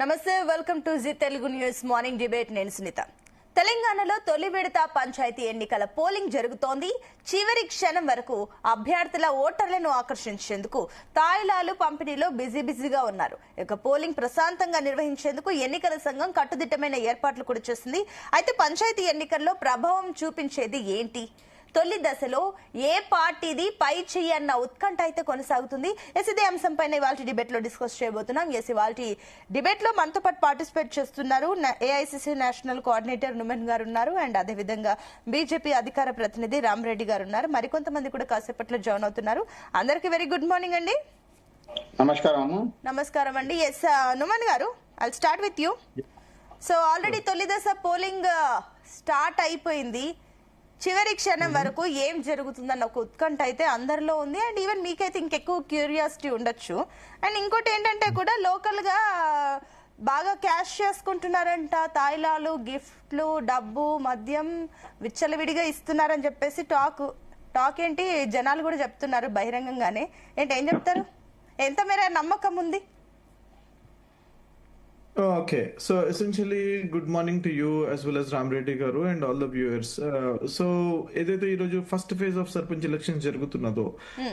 నమస్తే, welcome to Zee Telugu news morning debate. నేను సునీత. తెలంగాణలో తొలి విడత పంచాయతీ ఎన్నికల పోలింగ్ జరుగుతోంది. చివరి క్షణం వరకు అభ్యర్థుల ఓటర్లను ఆకర్షించేందుకు తాయిలాలు పంపిణీలో బిజీగా ఉన్నారు. ఇక పోలింగ్ ప్రశాంతంగా నిర్వహించేందుకు ఎన్నికల సంఘం కట్టుదిట్టమైన ఏర్పాట్లు కూడా చేసింది. అయితే పంచాయతీ ఎన్నికల్లో ప్రభావం చూపించేది ఏంటి? తొలి దశలో ఏ పార్టీది పై చెయ్యి అన్న ఉత్కంఠ అయితే కొనసాగుతుంది. ఇదే అంశంపైన ఇవాళ డిబేట్ లో డిస్కస్ చేయబోతున్నాం. ఇవాళ డిబేట్ లో మనతో పాటు పార్టిసిపేట్ చేస్తున్నారు ఏఐసిసి నేషనల్ కోఆర్డినేటర్ నుమన్ గారు ఉన్నారు, అండ్ అదేవిధంగా బీజేపీ అధికార ప్రతినిధి రామరెడ్డి గారు ఉన్నారు. మరికొంతమంది కూడా కాసేపట్లో జాయిన్ అవుతున్నారు. అందరికి వెరీ గుడ్ మార్నింగ్ అండి. నమస్కారం అండి. ఎస్ నుమన్ గారు, I'll start with you. So already తొలి దశ పోలింగ్ స్టార్ట్ అయిపోయింది. చివరి క్షణం వరకు ఏం జరుగుతుందన్న ఒక ఉత్కంఠ అయితే అందరిలో ఉంది, అండ్ ఈవెన్ మీకైతే ఇంకెక్కువ క్యూరియాసిటీ ఉండొచ్చు. అండ్ ఇంకోటి ఏంటంటే కూడా లోకల్ గా బాగా క్యాష్ చేసుకుంటున్నారంట. తాయిలాలు, గిఫ్ట్లు, డబ్బు, మద్యం విచ్చలవిడిగా ఇస్తున్నారని చెప్పేసి టాక్ ఏంటి జనాలు కూడా చెప్తున్నారు బహిరంగంగానే. ఏం చెప్తారు? ఎంత మేర నమ్మకం ఉంది? Okay, so essentially, good morning to you as well as Ramreddy garu and all the viewers. So ఏదైతే ఈరోజు first phase of sarpanch elections జరుగుతున్నదో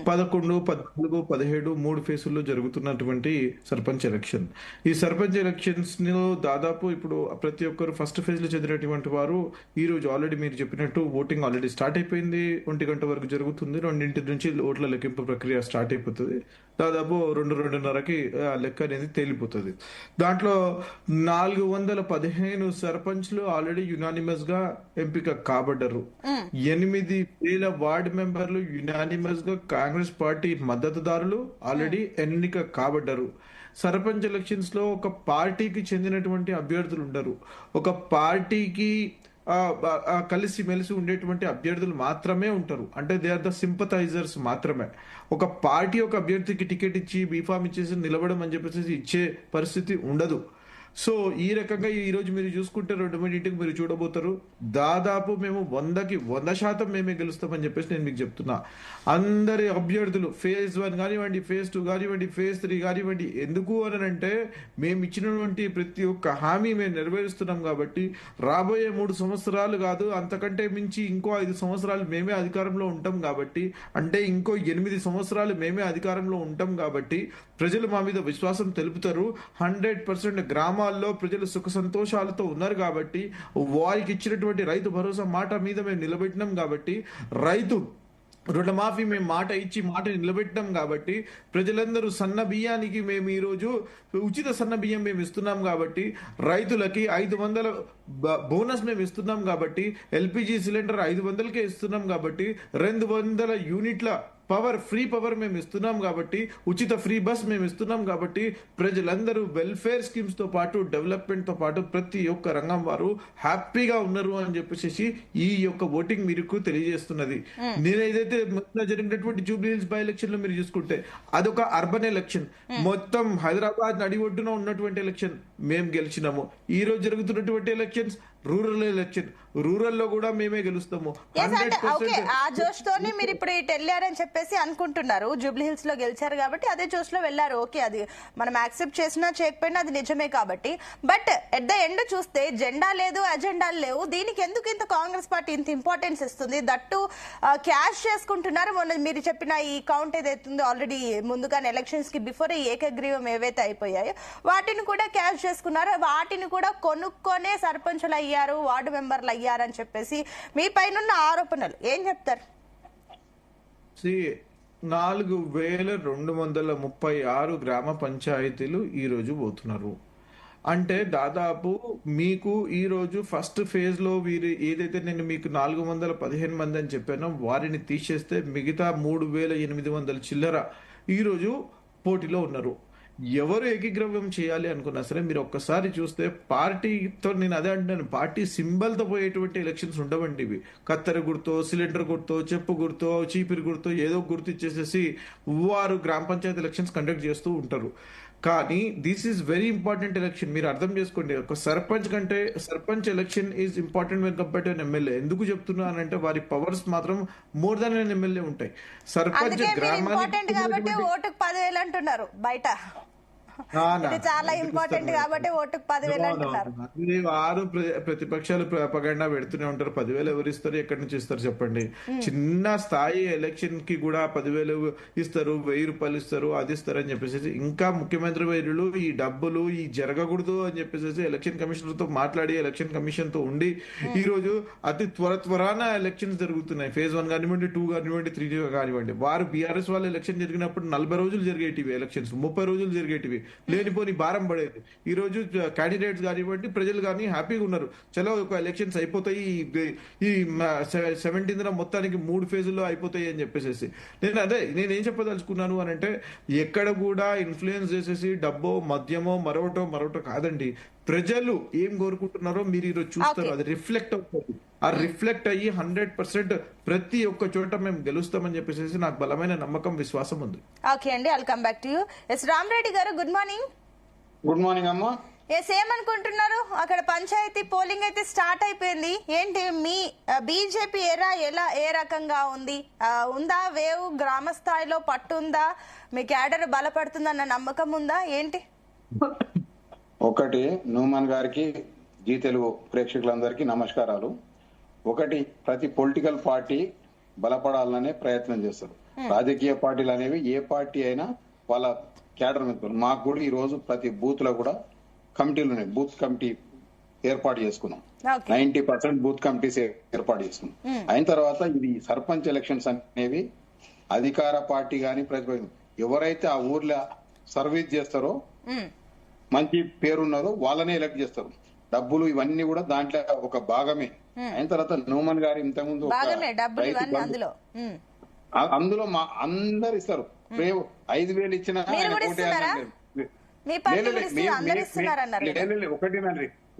11, 14, 17 3 ఫేజుల్లో జరుగుతున్నటువంటి సర్పంచ్ ఎలక్షన్. ఈ సర్పంచ్ ఎలక్షన్స్ లో దాదాపు ఇప్పుడు ప్రతి ఒక్కరు ఫస్ట్ ఫేజ్ లో చెందినటువంటి వారు ఈ రోజు ఆల్రెడీ మీరు చెప్పినట్టు ఓటింగ్ ఆల్రెడీ స్టార్ట్ అయిపోయింది. 1 గంట వరకు జరుగుతుంది. 2 నుంచి ఓట్ల లెక్కింపు ప్రక్రియ స్టార్ట్ అయిపోతుంది. దాదాపు 2-2:30కి లెక్క అనేది తేలిపోతుంది. దాంట్లో 415 సర్పంచ్లు ఆల్రెడీ యునానిమస్ గా ఎంపిక కాబడ్డారు. 8,000 వార్డు మెంబర్లు యునానిమస్ గా కాంగ్రెస్ పార్టీ మద్దతుదారులు ఆల్రెడీ ఎన్నిక కాబడ్డారు. సర్పంచ్ ఎలక్షన్స్ లో ఒక పార్టీకి చెందినటువంటి అభ్యర్థులు ఉండరు. ఒక పార్టీకి కలిసి మెలిసి ఉండేటువంటి అభ్యర్థులు మాత్రమే ఉంటారు. అంటే దే ఆర్ ద సింపథైజర్స్ మాత్రమే. ఒక పార్టీ ఒక అభ్యర్థికి టికెట్ ఇచ్చి బీఫామ్ ఇచ్చేసి నిలబడం అని చెప్పేసి ఇచ్చే పరిస్థితి ఉండదు. సో ఈ రకంగా ఈ రోజు మీరు చూసుకుంటే 2 మీరు చూడబోతారు. దాదాపు మేము 100% మేమే గెలుస్తామని చెప్పేసి నేను మీకు చెప్తున్నా. అందరి అభ్యర్థులు ఫేజ్ 1 కానివ్వండి, ఫేజ్ 2 కానివ్వండి, ఫేజ్ 3 కానివ్వండి. ఎందుకు అని అంటే మేము ఇచ్చినటువంటి ప్రతి ఒక్క హామీ మేము నెరవేరుస్తున్నాం కాబట్టి రాబోయే 3 సంవత్సరాలు కాదు, అంతకంటే మించి ఇంకో 5 సంవత్సరాలు మేమే అధికారంలో ఉంటాం కాబట్టి, అంటే ఇంకో 8 సంవత్సరాలు మేమే అధికారంలో ఉంటాం కాబట్టి ప్రజలు మా మీద విశ్వాసం తెలుపుతారు. 100% గ్రామాల్లో ప్రజలు సుఖ సంతోషాలతో ఉన్నారు కాబట్టి, వారికి ఇచ్చినటువంటి రైతు భరోసా మాట మీద మేము నిలబెట్టినాం కాబట్టి, రైతు రుణమాఫీ మేము మాట ఇచ్చి మాట నిలబెట్టాం కాబట్టి, ప్రజలందరూ సన్న బియ్యానికి మేము ఈరోజు ఉచిత సన్న బియ్యం మేము ఇస్తున్నాం కాబట్టి, రైతులకి 500 బోనస్ మేము ఇస్తున్నాం కాబట్టి, ఎల్పిజి సిలిండర్ 500కే ఇస్తున్నాం కాబట్టి, 200 యూనిట్ల ఫ్రీ పవర్ మేము ఇస్తున్నాం కాబట్టి, ఉచిత ఫ్రీ బస్ మేము ఇస్తున్నాం కాబట్టి, ప్రజలందరూ వెల్ఫేర్ స్కీమ్స్ తో పాటు డెవలప్మెంట్ తో పాటు ప్రతి ఒక్క రంగం వారు హ్యాపీగా ఉన్నారు అని చెప్పేసి ఈ యొక్క ఓటింగ్ మీకు తెలియజేస్తున్నది. నేను ఏదైతే జరిగినటువంటి జూబ్లీ హిల్స్ బై ఎలక్షన్ లో మీరు చూసుకుంటే అదొక అర్బన్ ఎలక్షన్. మొత్తం హైదరాబాద్ నడి ఒడ్డున ఉన్నటువంటి ఎలక్షన్ మేము గెలిచినాము. ఈ రోజు జరుగుతున్నటువంటి ఎలక్షన్స్ రూరల్ ఎలక్షన్. రూరల్ లో కూడా మేమే గెలుస్తాము. ఆ జోష్ తోనే మీరు ఇప్పుడు ఇటు వెళ్ళారని చెప్పేసి అనుకుంటున్నారు. జూబ్లీ హిల్స్ లో గెలిచారు కాబట్టి అదే జోష్ లో వెళ్లారు. ఓకే, అది మనం యాక్సెప్ట్ చేసినా చేయకపోయినా అది నిజమే కాబట్టి. బట్ ఎట్ ద ఎండ్ చూస్తే జెండా లేదు, అజెండాలు లేవు. దీనికి ఎందుకు ఇంత కాంగ్రెస్ పార్టీ ఇంత ఇంపార్టెన్స్ ఇస్తుంది? దట్టు క్యాష్ చేసుకుంటున్నారు. మొన్న మీరు చెప్పిన ఈ కౌంట్ ఏదైతుందో ఆల్రెడీ ముందుగానే ఎలక్షన్స్ కి బిఫోర్ ఈ ఏకగ్రీవం ఏవైతే అయిపోయాయో వాటిని కూడా క్యాష్ చేసుకున్నారు. వాటిని కూడా కొనుక్కొనే సర్పంచులు అయ్యారు, వార్డు మెంబర్లు అయ్యారని చెప్పేసి మీ పైన ఆరోపణలు ఏం చెప్తారు? 4,236 గ్రామ పంచాయతీలు ఈ రోజు పోతున్నారు. అంటే దాదాపు మీకు ఈ రోజు ఫస్ట్ ఫేజ్ లో వీరు ఏదైతే నేను మీకు 415 మంది అని చెప్పానో వారిని తీసేస్తే మిగతా 3,800 చిల్లర ఈ రోజు పోటీలో ఉన్నారు. ఎవరు ఏకీగ్రవం చేయాలి అనుకున్నా సరే మీరు ఒక్కసారి చూస్తే పార్టీతో, నేను అదే అంటున్నాను, పార్టీ సింబల్ తో పోయేటువంటి ఎలక్షన్స్ ఉండవండి ఇవి. కత్తెర గుర్తో, సిలిండర్ గుర్తో, చెప్పు గుర్తో, చీపిరి గుర్తో ఏదో గుర్తు ఇచ్చేసేసి వారు గ్రామ పంచాయతీ ఎలక్షన్స్ కండక్ట్ చేస్తూ ఉంటారు. కానీ this is very important election. మీరు అర్థం చేసుకోండి, ఒక సర్పంచ్ కంటే sarpanch election is important when compare to N MLA. ఎందుకు చెప్తున్నానంటే వారి పవర్స్ మాత్రం మోర్ దాన్ ఎన్ ఎమ్మెల్యే ఉంటాయి. సర్పంచ్ గ్రామానికి ఓటుకు 10,000 అంటున్నారు బయట. ఇది చాలా ఇంపార్టెంట్ కాబట్టి ఓటుకు 10,000 అంటున్నారు. వారు ప్రతిపక్షాలు ప్రపగండా పెడుతూనే ఉంటారు. 10,000 ఎవరు ఇస్తారు, ఎక్కడి నుంచి ఇస్తారు చెప్పండి. చిన్న స్థాయి ఎలక్షన్ కి కూడా 10,000 ఇస్తారు, 1,000 రూపాయలు ఇస్తారు, అది ఇస్తారు అని చెప్పేసి ఇంకా ముఖ్యమంత్రి వైద్యులు ఈ డబ్బులు ఈ జరగకూడదు అని చెప్పేసి ఎలక్షన్ కమిషనర్ తో మాట్లాడి ఎలక్షన్ కమిషన్ తో ఉండి ఈ రోజు అతి త్వరన ఎలక్షన్స్ జరుగుతున్నాయి. ఫేజ్ 1 కానివ్వండి, 2 కానివ్వండి, 3 కానివ్వండి. వారు బీఆర్ఎస్ వాళ్ళు ఎలక్షన్ జరిగినప్పుడు 40 రోజులు జరిగేటివి ఎలక్షన్స్, 30 రోజులు జరిగేటివి, లేనిపోని భారం పడేది. ఈ రోజు క్యాండిడేట్స్ కానివ్వండి, ప్రజలు కానీ హ్యాపీగా ఉన్నారు. చలో ఒక ఎలక్షన్స్ అయిపోతాయి, ఈ 17th మొత్తానికి 3 ఫేజుల్లో అయిపోతాయి అని చెప్పేసి నేనేం చెప్పదలుచుకున్నాను అని అంటే, ఎక్కడ కూడా ఇన్ఫ్లుయెన్స్ చేసేసి డబ్బో మద్యమో మరొకటో కాదండి. ప్రజలు ఏం కోరుకుంటున్నారో మీరు ఈరోజు చూస్తారు, అది రిఫ్లెక్ట్ అవుతుంది. ఆ రిఫ్లెక్ట్ అయ్యి 100% ప్రతి ఒక్క చోట మేము గెలుస్తామని చెప్పేసి నాకు బలమైన నమ్మకం, విశ్వాసం ఉంది. ఓకే అండి, I'll come back to you. Yes Ramareddy గారు, గుడ్ మార్నింగ్. గుడ్ మార్నింగ్ అమ్మా. ఎస్, ఏమనుకుంటున్నారు? అక్కడ పంచాయతీ పోలింగ్ అయితే స్టార్ట్ అయిపోయింది. ఏంటి మీ బీజేపీ ఏ రకంగా ఉంది? ఉందా వేవ్ గ్రామ స్థాయిలో పట్టు ఉందా? మీ క్యాడర్ బలపడుతుందన్న నమ్మకం ఉందా? ఏంటి? ఒకటి, నూమన్ గారికి, జీ తెలుగు ప్రేక్షకులందరికీ నమస్కారాలు. ఒకటి, ప్రతి పొలిటికల్ పార్టీ బలపడాలనే ప్రయత్నం చేస్తారు. రాజకీయ పార్టీలు అనేవి ఏ పార్టీ అయినా వాళ్ళ క్యాడర్ మీద. మాకు కూడా ఈ రోజు ప్రతి బూత్ లో కూడా కమిటీలు ఉన్నాయి. బూత్ కమిటీ ఏర్పాటు చేసుకున్నాం. 90% బూత్ కమిటీస్ ఏర్పాటు చేసుకున్నాం. అయిన తర్వాత ఇది సర్పంచ్ ఎలక్షన్స్ అనేవి అధికార పార్టీ గాని ప్రతిపక్షం ఎవరైతే ఆ ఊర్లో సర్వీస్ చేస్తారో, మంచి పేరున్నారో వాళ్ళనే ఎలక్ట్ చేస్తారు. డబ్బులు ఇవన్నీ కూడా దాంట్లో ఒక భాగమే. అయిన తర్వాత నూమన్ గారు ఇంతకుముందు అందులో మా అందరు ఇస్తారు. 5,000 ఇచ్చినా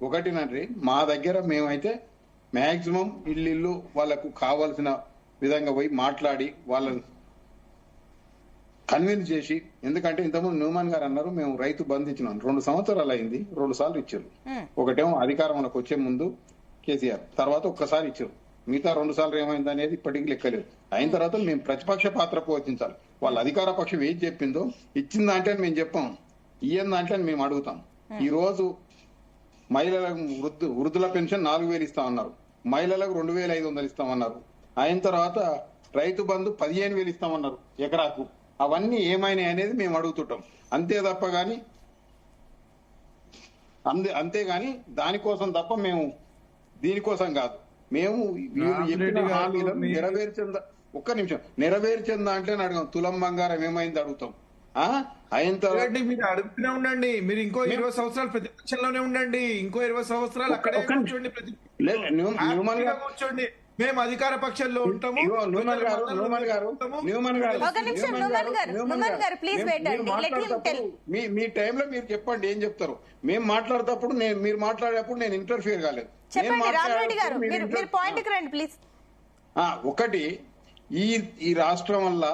ఒకటినండి. మా దగ్గర మేమైతే మాక్సిమం ఇల్లు వాళ్ళకు కావాల్సిన విధంగా పోయి మాట్లాడి వాళ్ళని కన్విన్స్ చేసి, ఎందుకంటే ఇంతకుముందు నూమన్ గారు అన్నారు మేము రైతు బంధు ఇచ్చినాం. 2 సంవత్సరాలు అయింది, 2 సార్లు ఇచ్చారు. ఒకటేమో అధికారంలోకి వచ్చే ముందు కేసీఆర్, తర్వాత ఒక్కసారి ఇచ్చారు. మిగతా 2 సార్లు ఏమైంది అనేది ఇప్పటికీ లెక్కలేదు. అయిన తర్వాత మేము ప్రతిపక్ష పాత్ర పోషించాలి. వాళ్ళ అధికార పక్షం ఏం చెప్పిందో ఇచ్చిన దాంట్లో మేము చెప్పాం, ఇయ్యని దాంట్లో మేము అడుగుతాం. ఈ రోజు మహిళలకు వృద్ధుల పెన్షన్ 4,000 ఇస్తామన్నారు, మహిళలకు 2,500 ఇస్తామన్నారు. అయిన తర్వాత రైతు బంధు 15,000 ఇస్తామన్నారు ఎకరాకు. అవన్నీ ఏమైనాయి అనేది మేము అడుగుతుంటాం. అంతేగాని దానికోసం తప్ప మేము దీనికోసం కాదు. మేము నెరవేర్చిన దాంట్లో అడగాం. తులం బంగారం ఏమైంది అడుగుతాం. అయిన తర్వాత మీరు అడుగుతూనే ఉండండి. మీరు ఇంకో 20 సంవత్సరాలు ప్రతిపక్షంలోనే ఉండండి. ఇంకో 20 సంవత్సరాలు అక్కడే కూర్చోండి, కూర్చోండి. మేము అధికార పక్షంలో ఉంటాము. మీ టైంలో మీరు చెప్పండి ఏం చెప్తారు. మేము మాట్లాడేటప్పుడు మీరు మాట్లాడేటప్పుడు నేను ఇంటర్ఫియర్ కాలేదు. ఒకటి, ఈ రాష్ట్రం వల్ల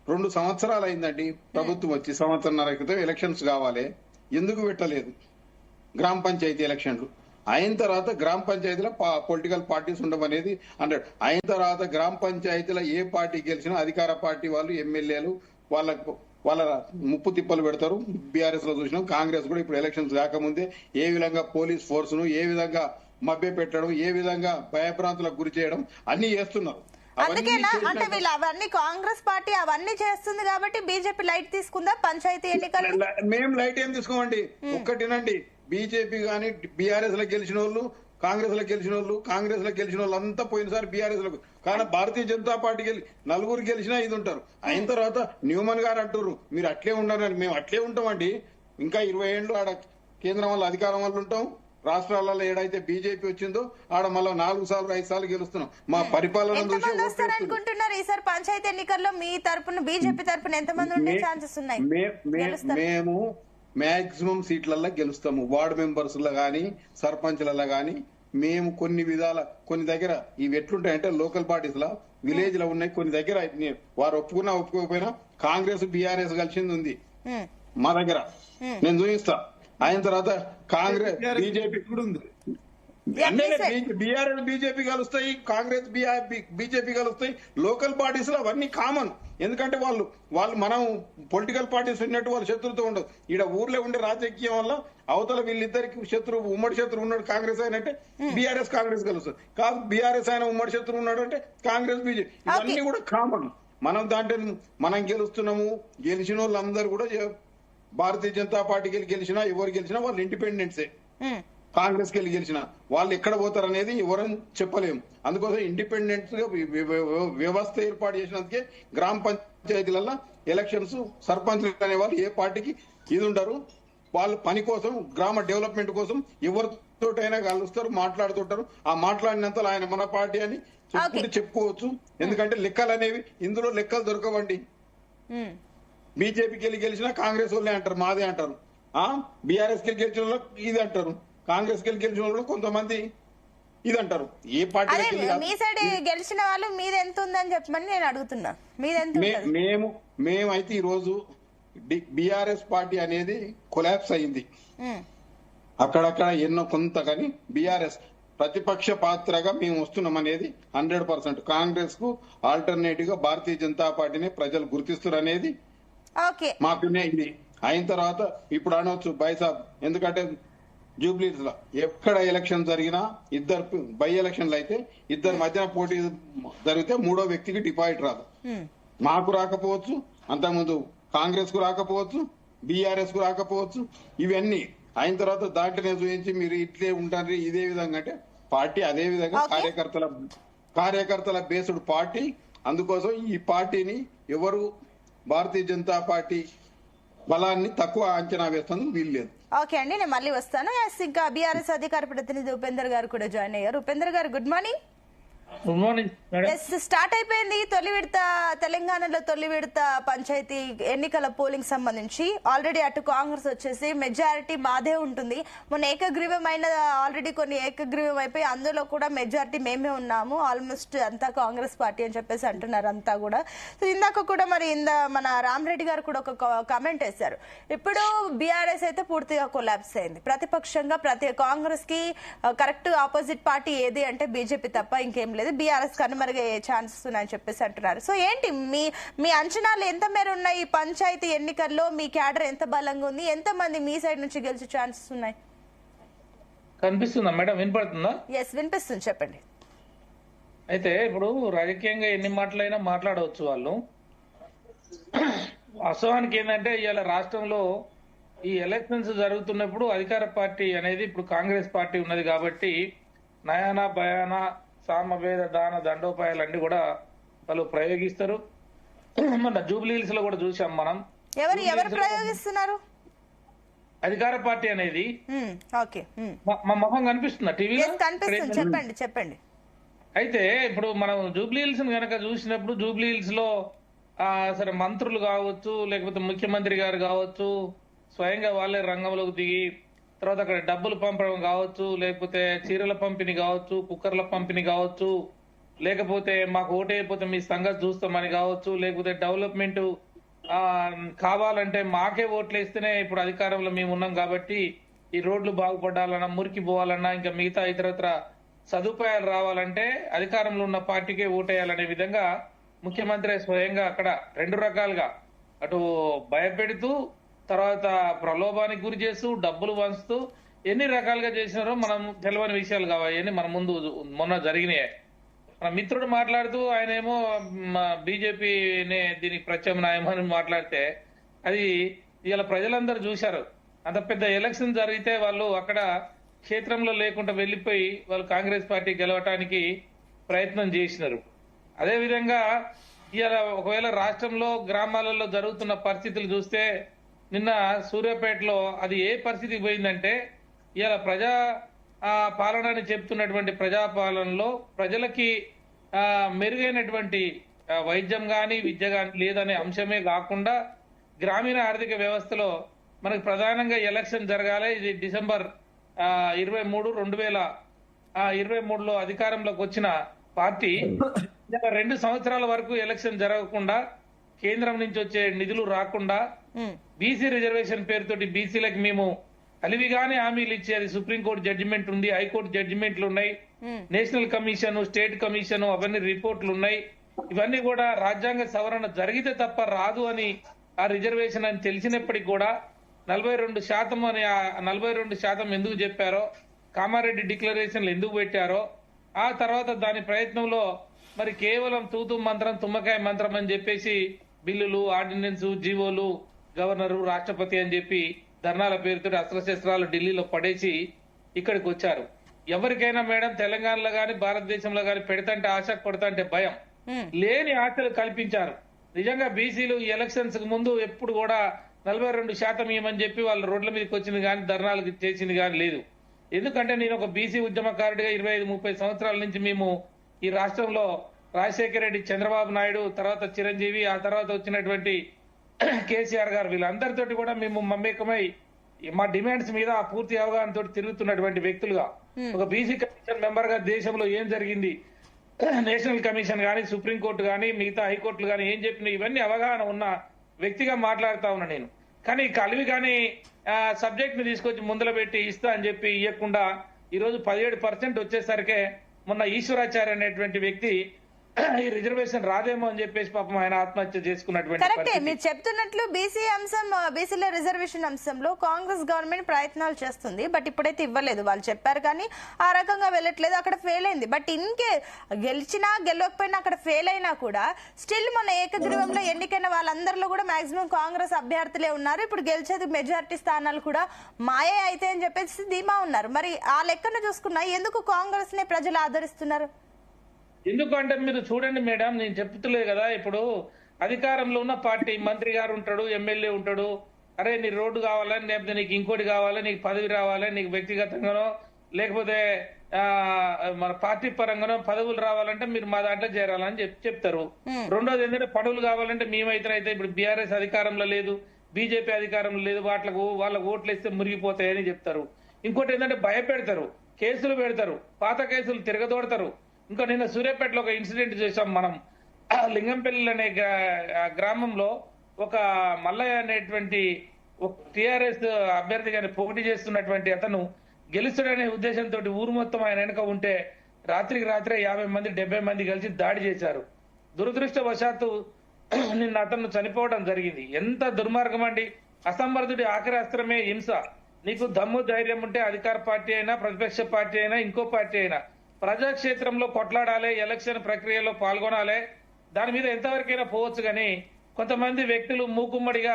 2 సంవత్సరాలు అయిందండి ప్రభుత్వం వచ్చి. 1.5 సంవత్సరాల క్రితం ఎలక్షన్స్ కావాలి, ఎందుకు పెట్టలేదు గ్రామ పంచాయతీ ఎలక్షన్లు? అయిన తర్వాత గ్రామ పంచాయతీలో పొలిటికల్ పార్టీస్ ఉండమనేది అన్నాడు. అయిన తర్వాత గ్రామ పంచాయతీలో ఏ పార్టీ గెలిచినా అధికార పార్టీ వాళ్ళు ఎమ్మెల్యేలు వాళ్ళ ముప్పు తిప్పలు పెడతారు. బీఆర్ఎస్ లో చూసినాం, కాంగ్రెస్ కూడా ఇప్పుడు ఎలక్షన్స్ కాకముందే ఏ విధంగా పోలీస్ ఫోర్స్ ను ఏ విధంగా మభ్య పెట్టడం, ఏ విధంగా భయభ్రాంతులకు గురి చేయడం అన్ని చేస్తున్నారు. అందుకేనా అంటే వీళ్ళు అవన్నీ కాంగ్రెస్ పార్టీ అవన్నీ చేస్తుంది కాబట్టి బీజేపీ లైట్ తీసుకుందా పంచాయతీ ఎన్నికలు? మేము లైట్ ఏం తీసుకోమండి. ఒక్కటినండి, బీజేపీ గాని బీఆర్ఎస్ లో గెలిచిన వాళ్ళు, కాంగ్రెస్ లో గెలిచిన వాళ్ళు అంతా పోయినసారి బీఆర్ఎస్ లో, కానీ భారతీయ జనతా పార్టీ 4 గెలిచినా 5 ఉంటారు. అయిన తర్వాత న్యూమన్ గారు అంటారు మీరు అట్లే ఉండాలని. మేము అట్లే ఉంటామండి. ఇంకా 20 ఏళ్ళు ఆడ కేంద్రం వల్ల అధికారం వల్ల ఉంటాం. రాష్ట్రాలలో ఏడైతే బీజేపీ వచ్చిందో ఆడ మళ్ళీ 4 సార్లు 5 సార్లు గెలుస్తున్నాం. మా పరిపాలన అనుకుంటున్నారు ఈసారి పంచాయతీ ఎన్నికల్లో మీ తరపున బీజేపీ తరపున ఎంతమంది ఉండే ఛాన్సెస్ ఉన్నాయి? మేము మాక్సిమం సీట్లలో గెలుస్తాము. వార్డు మెంబర్స్ లో గానీ సర్పంచ్లలో గానీ మేము కొన్ని దగ్గర ఇవి ఎట్లుంటాయంటే లోకల్ పార్టీస్ లా విలేజ్ లో ఉన్నాయి. కొన్ని దగ్గర వారు ఒప్పుకున్నా ఒప్పుకోకపోయినా కాంగ్రెస్ బీఆర్ఎస్ కలిసింది ఉంది మా దగ్గర. నేను చూపిస్తా. అయిన తర్వాత కాంగ్రెస్ అంటే please say. బీఆర్ఎస్ బీజేపీ కలుస్తాయి, కాంగ్రెస్ బీజేపీ కలుస్తాయి, లోకల్ పార్టీస్ లో అవన్నీ కామన్. ఎందుకంటే వాళ్ళు మనం పొలిటికల్ పార్టీస్ ఉన్నట్టు వాళ్ళు శత్రుతో ఉండదు. ఈడ ఊర్లో ఉండే రాజకీయం వల్ల అవతల వీళ్ళిద్దరికి ఉమ్మడి శత్రువు ఉన్నాడు కాంగ్రెస్ అయినట్టే బీఆర్ఎస్ కాంగ్రెస్ కలుస్తుంది. కాదు బీఆర్ఎస్ ఆయన ఉమ్మడి శత్రువు ఉన్నాడు అంటే కాంగ్రెస్ బీజేపీ ఇవన్నీ కూడా కామన్. మనం దాంట్లో మనం గెలుస్తున్నాము, గెలిచిన వాళ్ళందరూ కూడా భారతీయ జనతా పార్టీకి గెలిచినా ఎవరు గెలిచినా వాళ్ళు ఇండిపెండెంట్సే. కాంగ్రెస్ కి గెలిచిన వాళ్ళు ఎక్కడ పోతారు అనేది ఎవరని చెప్పలేము. అందుకోసం ఇండిపెండెంట్ గా వ్యవస్థ ఏర్పాటు చేసినందుకే గ్రామ పంచాయతీలలో ఎలక్షన్స్ సర్పంచ్లు అనే వాళ్ళు ఏ పార్టీకి ఇది ఉండరు. వాళ్ళు పని కోసం, గ్రామ డెవలప్మెంట్ కోసం ఎవరితోటైనా కలుస్తారు, మాట్లాడుతుంటారు. ఆ మాట్లాడినంత ఆయన మన పార్టీ అని చెప్పుకోవచ్చు. ఎందుకంటే లెక్కలు అనేవి ఇందులో లెక్కలు దొరకవండి. బీజేపీకి గెలిచినా కాంగ్రెస్ వాళ్ళే అంటారు, మాదే అంటారు. బీఆర్ఎస్ కి గెలిచిన వాళ్ళు ఇది అంటారు, కాంగ్రెస్ కి గెలిచిన వాళ్ళు కొంతమంది ఇది అంటారు. ఏ పార్టీ మీ సైడ్ గెలిచిన వాళ్ళు మీద ఎంత ఉందని చెప్పమని నేను అడుగుతున్నా. మీద ఎంత? మేమైతే ఈ రోజు బీఆర్ఎస్ పార్టీ అనేది కొలాప్స్ అయింది. అక్కడక్కడ ఎన్నో కొంత కానీ బీఆర్ఎస్ ప్రతిపక్ష పాత్రగా మేము వస్తున్నాం అనేది 100%. కాంగ్రెస్ కు ఆల్టర్నేటివ్ గా భారతీయ జనతా పార్టీని ప్రజలు గుర్తిస్తారు అనేది మాకునే ఇది. అయిన తర్వాత ఇప్పుడు అనవచ్చు బైసాబ్, ఎందుకంటే జూబ్లీస్ లో ఎక్కడ ఎలక్షన్ జరిగినా ఇద్దరు బై ఎలక్షన్లు అయితే ఇద్దరు మధ్యన పోటీ జరిగితే మూడో వ్యక్తికి డిపాజిట్ రాదు. మాకు రాకపోవచ్చు, అంతకుముందు కాంగ్రెస్ కు రాకపోవచ్చు, బీఆర్ఎస్ కు రాకపోవచ్చు. ఇవన్నీ అయిన తర్వాత దాంట్లోనే చూపించి మీరు ఇట్లే ఉంటారు ఇదే విధంగా అంటే పార్టీ అదే విధంగా కార్యకర్తల బేస్డ్ పార్టీ. అందుకోసం ఈ పార్టీని ఎవరు భారతీయ జనతా పార్టీ బలాన్ని తక్కువ అంచనా వేస్తుంది వీలు లేదు. ఓకే అండి, నేను మళ్ళీ వస్తాను. ఇంకా బీఆర్ఎస్ అధికార ప్రతినిధి ఉపేందర్ గారు కూడా జాయిన్ అయ్యారు. ఉపేందర్ గారు good morning. Good morning. Start అయిపోయింది తొలి విడత, తెలంగాణలో తొలి విడత పంచాయతీ ఎన్నికల పోలింగ్ సంబంధించి. ఆల్రెడీ అటు కాంగ్రెస్ వచ్చేసి మెజారిటీ మాదే ఉంటుంది. మొన్న ఏకగ్రీవమైన ఆల్రెడీ కొన్ని ఏకగ్రీవం అయిపోయి అందులో కూడా మెజారిటీ మేమే ఉన్నాము, ఆల్మోస్ట్ అంతా కాంగ్రెస్ పార్టీ అని చెప్పేసి అంటున్నారు అంతా కూడా. సో ఇందాక కూడా మరి మన రామరెడ్డి గారు కూడా ఒక కామెంట్ వేశారు. ఇప్పుడు బీఆర్ఎస్ అయితే పూర్తిగా కొలాప్స్ అయింది. ప్రతిపక్షంగా కాంగ్రెస్ కి కరెక్ట్ ఆపోజిట్ పార్టీ ఏది అంటే బీజేపీ తప్ప ఇంకేం లేదు, బీఆర్ఎస్ కనుమరుగయ్యే ఛాన్సెస్ ఉన్నాయని చెప్పేసి అంటున్నారు. సో ఏంటి మీ అంచనాలు ఎంత మేర ఉన్నాయి? ఈ పంచాయతీ ఎన్నికల్లో మీ క్యాడర్ ఎంత బలంగా ఉంది? ఎంత మంది మీ సైడ్ నుంచి గెలిచే ఛాన్సెస్ ఉన్నాయి? కనిపిస్తుందా మేడం? వినపడుతుందా? ఎస్ వినిపిస్తుంది, చెప్పండి. అయితే ఇప్పుడు రాజకీయంగా ఎన్ని మాటలైనా మాట్లాడవచ్చు వాళ్ళు. వాస్తవానికి ఏంటంటే ఇవాళ రాష్ట్రంలో ఈ ఎలక్షన్స్ జరుగుతున్నప్పుడు అధికార పార్టీ అనేది ఇప్పుడు కాంగ్రెస్ పార్టీ ఉన్నది కాబట్టి నయానా భయానా సామవేద దాన దండోపాయాలన్నీ కూడా వాళ్ళు ప్రయోగిస్తారు. మన జూబ్లీహిల్స్ లో కూడా చూసాం మనం. ఎవరు ప్రయోగిస్తున్నారు? అధికార పార్టీ అనేది. ఓకే, మా మొహం కనిపిస్తుందా టీవీలో? కనిపిస్తుంది, చెప్పండి. అయితే ఇప్పుడు మనం జూబ్లీహిల్స్ కనుక చూసినప్పుడు జూబ్లీహిల్స్ లో సరే మంత్రులు కావచ్చు, లేకపోతే ముఖ్యమంత్రి గారు కావచ్చు, స్వయంగా వాళ్ళే రంగంలోకి దిగి తర్వాత అక్కడ డబ్బులు పంపడం కావచ్చు, లేకపోతే చీరల పంపిణీ కావచ్చు, కుక్కర్ల పంపిణీ కావచ్చు, లేకపోతే మాకు ఓటైపోతే మీ సంగతి చూస్తామని కావచ్చు, లేకపోతే డెవలప్మెంట్ కావాలంటే మాకే ఓట్లు వేస్తేనే ఇప్పుడు అధికారంలో మేము ఉన్నాం కాబట్టి ఈ రోడ్లు బాగుపడాలన్నా, మురికి పోవాలన్నా, ఇంకా మిగతా ఇతరత్ర సదుపాయాలు రావాలంటే అధికారంలో ఉన్న పార్టీకే ఓటేయాలనే విధంగా ముఖ్యమంత్రి స్వయంగా అక్కడ రెండు రకాలుగా అటు భయపెడుతూ తర్వాత ప్రలోభానికి గురి చేస్తూ డబ్బులు పంచుతూ ఎన్ని రకాలుగా చేసినారో మనం తెలియని విషయాలు కావాలి. మన ముందు మొన్న జరిగినాయి. మన మిత్రుడు మాట్లాడుతూ ఆయన ఏమో బీజేపీనే దీనికి ప్రత్యామ్నాయం అని మాట్లాడితే అది ఇవాళ ప్రజలందరూ చూశారు. అంత పెద్ద ఎలక్షన్ జరిగితే వాళ్ళు అక్కడ క్షేత్రంలో లేకుండా వెళ్లిపోయి వాళ్ళు కాంగ్రెస్ పార్టీ గెలవటానికి ప్రయత్నం చేసినారు. అదేవిధంగా ఇవాళ ఒకవేళ రాష్ట్రంలో గ్రామాలలో జరుగుతున్న పరిస్థితులు చూస్తే నిన్న సూర్యాపేటలో అది ఏ పరిస్థితికి పోయిందంటే ఇవాళ ప్రజా పాలనని చెప్తున్నటువంటి ప్రజాపాలనలో ప్రజలకి మెరుగైనటువంటి వైద్యం గాని విద్య గాని లేదనే అంశమే కాకుండా గ్రామీణ ఆర్థిక వ్యవస్థలో మనకు ప్రధానంగా ఎలక్షన్ జరగాలి. ఇది డిసెంబర్ 23, 2023లో అధికారంలోకి వచ్చిన పార్టీ 2 సంవత్సరాల వరకు ఎలక్షన్ జరగకుండా, కేంద్రం నుంచి వచ్చే నిధులు రాకుండా, బీసీ రిజర్వేషన్ పేరుతోటి బీసీలకు మేము అలివిగానే హామీలు ఇచ్చేది. సుప్రీంకోర్టు జడ్జిమెంట్ ఉంది, హైకోర్టు జడ్జిమెంట్లు ఉన్నాయి, నేషనల్ కమిషన్, స్టేట్ కమిషన్ అవన్నీ రిపోర్ట్లు ఉన్నాయి. ఇవన్నీ కూడా రాజ్యాంగ సవరణ జరిగితే తప్ప రాదు అని ఆ రిజర్వేషన్ అని తెలిసినప్పటికీ కూడా 42% అని, ఆ 42% ఎందుకు చెప్పారో, కామారెడ్డి డిక్లరేషన్లు ఎందుకు పెట్టారో, ఆ తర్వాత దాని ప్రయత్నంలో మరి కేవలం తూతు మంత్రం తుమ్మకాయ మంత్రం అని చెప్పేసి బిల్లులు, ఆర్డినెన్స్, జీవోలు, గవర్నరు, రాష్ట్రపతి అని చెప్పి ధర్నాల పేరుతో అస్త్రశస్త్రాలు ఢిల్లీలో పడేసి ఇక్కడికి వచ్చారు. ఎవరికైనా మేడం తెలంగాణలో గాని భారతదేశంలో గాని పెడతంటే ఆశ, కొడతంటే భయం, లేని ఆశలు కల్పించారు. నిజంగా బీసీలు ఈ ఎలక్షన్స్ కు ముందు ఎప్పుడు కూడా 42% ఇవ్వమని చెప్పి వాళ్ళు రోడ్ల మీదకి వచ్చింది కానీ ధర్నాలకు చేసింది కానీ లేదు. ఎందుకంటే నేను ఒక బీసీ ఉద్యమకారుడిగా 25-30 సంవత్సరాల నుంచి మేము ఈ రాష్ట్రంలో రాజశేఖర రెడ్డి, చంద్రబాబు నాయుడు, తర్వాత చిరంజీవి, ఆ తర్వాత వచ్చినటువంటి కేసీఆర్ గారు, వీళ్ళందరితోటి కూడా మేము మమేకమై మా డిమాండ్స్ మీద పూర్తి అవగాహనతో తిరుగుతున్నటువంటి వ్యక్తులుగా, ఒక బీసీ కమిషన్ మెంబర్ గా దేశంలో ఏం జరిగింది, నేషనల్ కమిషన్ గానీ, సుప్రీంకోర్టు గానీ, మిగతా హైకోర్టులు గానీ ఏం చెప్పినా ఇవన్నీ అవగాహన ఉన్న వ్యక్తిగా మాట్లాడుతా ఉన్నా నేను. కానీ కలివి కానీ సబ్జెక్ట్ ని తీసుకొచ్చి ముందర పెట్టి ఇస్తా అని చెప్పి ఇవ్వకుండా ఈరోజు 17% వచ్చేసరికి మొన్న ఈశ్వరాచార్య అనేటువంటి వ్యక్తి ఈ రిజర్వేషన్ రాదేమో అని చెప్పేసి పాపం ఆయన ఆత్మహత్య చేసుకున్నటువంటి కరెక్టే. మీరు చెప్తున్నట్లు బీసీ అంశం, బీసీల రిజర్వేషన్ అంశంలో కాంగ్రెస్ గవర్నమెంట్ ప్రయత్నాలు చేస్తుంది. బట్ ఇప్పుడైతే ఇవ్వలేదు, వాళ్ళు చెప్పారు కానీ ఆ రకంగా వెళ్ళట్లేదు, అక్కడ ఫెయిల్ అయింది. బట్ ఇన్కే గెలిచినా గెలవకపోయినా అక్కడ ఫెయిల్ అయినా కూడా స్టిల్ మన ఏకగ్రీవంలో ఎన్నికైన వాళ్ళందరిలో కూడా మాక్సిమం కాంగ్రెస్ అభ్యర్థులే ఉన్నారు. ఇప్పుడు గెలిచేది మెజారిటీ స్థానాలు కూడా మాయే అయితే అని చెప్పేసి ధీమా ఉన్నారు. మరి ఆ లెక్కన చూసుకున్నా ఎందుకు కాంగ్రెస్ నే ప్రజలు ఆదరిస్తున్నారు? ఎందుకంటే మీరు చూడండి మేడం, నేను చెప్తలేదు కదా, ఇప్పుడు అధికారంలో ఉన్న పార్టీ మంత్రి గారు ఉంటాడు, ఎమ్మెల్యే ఉంటాడు, అరే నీ రోడ్డు కావాలని, లేకపోతే నీకు ఇంకోటి కావాలి, నీకు పదవి రావాలి, నీకు వ్యక్తిగతంగానో లేకపోతే మన పార్టీ పరంగానో పదవులు రావాలంటే మీరు మా దాంట్లో చేరాలని చెప్తారు. రెండోది ఏంటంటే పదవులు కావాలంటే మేమైతే ఇప్పుడు బీఆర్ఎస్ అధికారంలో లేదు, బీజేపీ అధికారంలో లేదు, వాళ్ళకు ఓట్లు వేస్తే మురిగిపోతాయని చెప్తారు. ఇంకోటి ఏంటంటే భయపెడతారు, కేసులు పెడతారు, పాత కేసులు తిరగదోడతారు. ఇంకా నిన్న సూర్యాపేటలో ఒక ఇన్సిడెంట్ చేశాం మనం. లింగంపల్లి అనే గ్రామంలో ఒక మల్లయ్య అనేటువంటి టిఆర్ఎస్ అభ్యర్థిగాని పోటీ చేస్తున్నటువంటి అతను గెలుస్తాడనే ఉద్దేశంతో ఊరు మొత్తం ఆయన వెనక ఉంటే రాత్రికి రాత్రే 50 మంది 70 మంది కలిసి దాడి చేశారు. దురదృష్టవశాత్తు నిన్న అతను చనిపోవడం జరిగింది. ఎంత దుర్మార్గం అండి! అసమర్థుడి ఆఖరి అస్త్రమే హింస. నీకు దమ్ము ధైర్యం ఉంటే అధికార పార్టీ అయినా, ప్రతిపక్ష పార్టీ అయినా, ఇంకో పార్టీ అయినా ప్రజాక్షేత్రంలో కొట్లాడాలి, ఎలక్షన్ ప్రక్రియలో పాల్గొనాలి, దాని మీద ఎంతవరకైనా పోవచ్చు. కానీ కొంతమంది వ్యక్తులు మూకుమ్మడిగా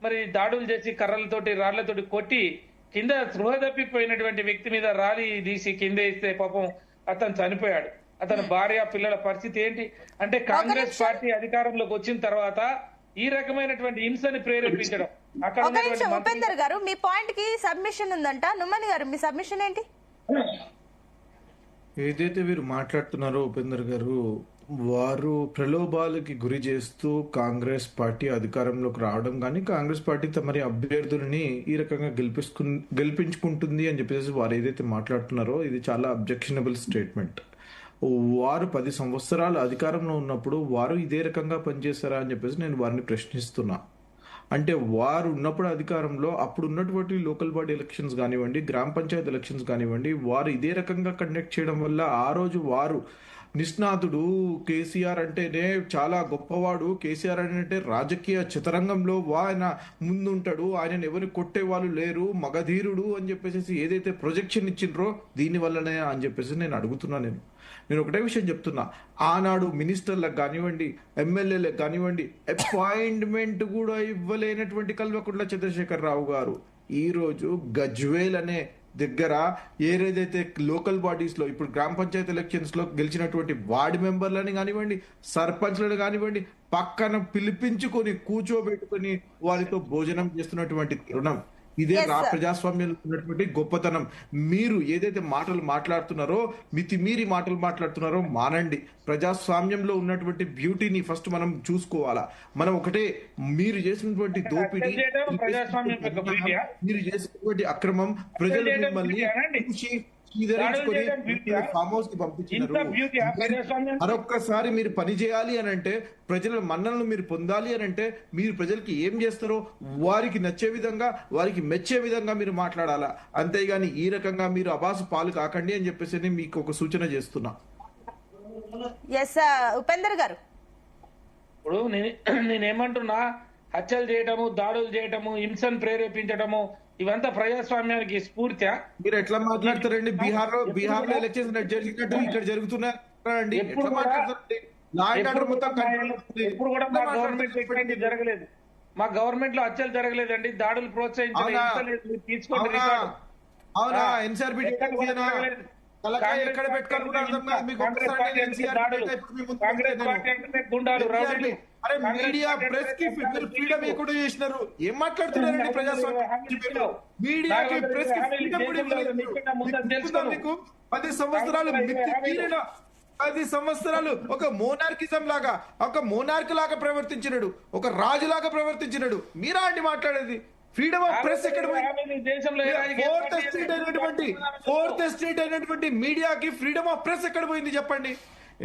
మరి దాడులు చేసి కర్రలతోటి, రాళ్లతోటి కొట్టి కింద స్పృహ తప్పిపోయినటువంటి వ్యక్తి మీద రాలి తీసి కింద ఇస్తే పాపం అతను చనిపోయాడు. అతని భార్య, పిల్లల పరిస్థితి ఏంటి అంటే కాంగ్రెస్ పార్టీ అధికారంలోకి వచ్చిన తర్వాత ఈ రకమైనటువంటి హింసని ప్రేరేపించడం. అక్కడ ఉపేందర్ గారు, మీ పాయింట్ కి సబ్మిషన్ ఉందంట. నుమ్మని గారు, మీ సబ్మిషన్ ఏంటి? ఏదైతే వీరు మాట్లాడుతున్నారో ఉపేందర్ గారు, వారు ప్రలోభాలకి గురి చేస్తూ కాంగ్రెస్ పార్టీ అధికారంలోకి రావడం కానీ, కాంగ్రెస్ పార్టీ తమరి అభ్యర్థులని ఈ రకంగా గెలిపించుకుంటుంది అని చెప్పేసి వారు ఏదైతే మాట్లాడుతున్నారో ఇది చాలా అబ్జెక్షనబుల్ స్టేట్మెంట్. వారు 10 సంవత్సరాలు అధికారంలో ఉన్నప్పుడు వారు ఇదే రకంగా పనిచేస్తారా అని చెప్పేసి నేను వారిని ప్రశ్నిస్తున్నా. అంటే వారు ఉన్నప్పుడు అధికారంలో అప్పుడు ఉన్నటువంటి లోకల్ బాడీ ఎలక్షన్స్ కానివ్వండి, గ్రామ పంచాయతీ ఎలక్షన్స్ కానివ్వండి, వారు ఇదే రకంగా కండక్ట్ చేయడం వల్ల ఆ రోజు వారు నిష్ణాతుడు, కేసీఆర్ అంటేనే చాలా గొప్పవాడు, కేసీఆర్ అంటే రాజకీయ చతురంగంలో ఆయన ముందుంటాడు, ఆయనను ఎవరు కొట్టే వాళ్ళు లేరు, మగధీరుడు అని చెప్పేసి ఏదైతే ప్రొజెక్షన్ ఇచ్చిండ్రో దీని వల్లనే అని చెప్పేసి నేను అడుగుతున్నా. నేను ఒకటే విషయం చెప్తున్నా, ఆనాడు మినిస్టర్లకు కానివ్వండి, ఎమ్మెల్యేలకు కానివ్వండి అపాయింట్మెంట్ కూడా ఇవ్వలేనటువంటి కల్వకుంట్ల చంద్రశేఖరరావు గారు ఈరోజు గజ్వేల్ అనే దగ్గర ఏదైతే లోకల్ బాడీస్ లో ఇప్పుడు గ్రామ పంచాయతీ ఎలక్షన్స్ లో గెలిచినటువంటి వార్డు మెంబర్లని కానివ్వండి, సర్పంచ్లను కానివ్వండి పక్కన పిలిపించుకొని కూర్చోబెట్టుకొని వారితో భోజనం చేస్తున్నటువంటి తరుణం. ఇదే ప్రజాస్వామ్యంలో ఉన్నటువంటి గొప్పతనం. మీరు ఏదైతే మాటలు మాట్లాడుతున్నారో, మితిమీరి మాటలు మాట్లాడుతున్నారో మానండి. ప్రజాస్వామ్యంలో ఉన్నటువంటి బ్యూటీని ఫస్ట్ మనం చూసుకోవాలా. మనం ఒకటే, మీరు చేసినటువంటి దోపిడీ, మీరు చేసినటువంటి అక్రమం ప్రజలు మిమ్మల్ని చూసి చీదరించుకొని ఫామ్ హౌస్ కి పంపించినారు. మరొక్కసారి మీరు పని చేయాలి అని అంటే, ప్రజల మన్ననలు మీరు పొందాలి అని అంటే, మీరు ప్రజలకి ఏం చేస్తారో వారికి నచ్చే విధంగా, వారికి మెచ్చే విధంగా మీరు మాట్లాడాలా. అంతేగాని ఈ రకంగా మీరు అబాసు పాలు కాకండి అని చెప్పేసి మీకు ఒక సూచన చేస్తున్నా. ఎస్ ఉపేందర్ గారు, ఇప్పుడు నేనేమంటున్నా, హత్యలు చేయటము, దాడులు చేయటము, హింసను ప్రేరేపించటము, ఇవంతా ప్రజాస్వామ్యానికి స్ఫూర్తి. మీరు ఎట్లా మాట్లాడతారండి? బీహార్ లో ఎలక్షన్స్ జరిగినట్టు ఇక్కడ జరుగుతున్నారండి. ఎట్లా మాట్లాడతారండి? లా అండ్ ఆర్డర్ మొత్తం ఎప్పుడు కూడా మా గవర్నమెంట్ ఎక్కడైనా జరగలేదు. మా గవర్నమెంట్ లో హత్యలు జరగలేదండి, దాడులు ప్రోత్సహించలేదు. తీసుకోండి. అవునా? ఎన్సీఆర్బీ ఎక్కడ మీడియా ప్రెస్ కి ఫ్రీడమ్ కూడా చేసినారు. ఏం మాట్లాడుతున్నారండి? ప్రజాస్వామ్యం మీడియాకి ప్రెస్ కి ఫ్రీడమ్ కూడా మీకు 10 సంవత్సరాలు 10 సంవత్సరాలు ఒక మోనార్కిజం లాగా, ఒక మోనార్క్ లాగా ప్రవర్తించినాడు, ఒక రాజు లాగా ప్రవర్తించినాడు. మీరా అండి మాట్లాడేది? ఫ్రీడమ్ ఆఫ్ ప్రెస్ ఎక్కడ పోయింది? ఫోర్త్ ఎస్టేట్ అయినటువంటి మీడియాకి ఫ్రీడమ్ ఆఫ్ ప్రెస్ ఎక్కడ పోయింది చెప్పండి?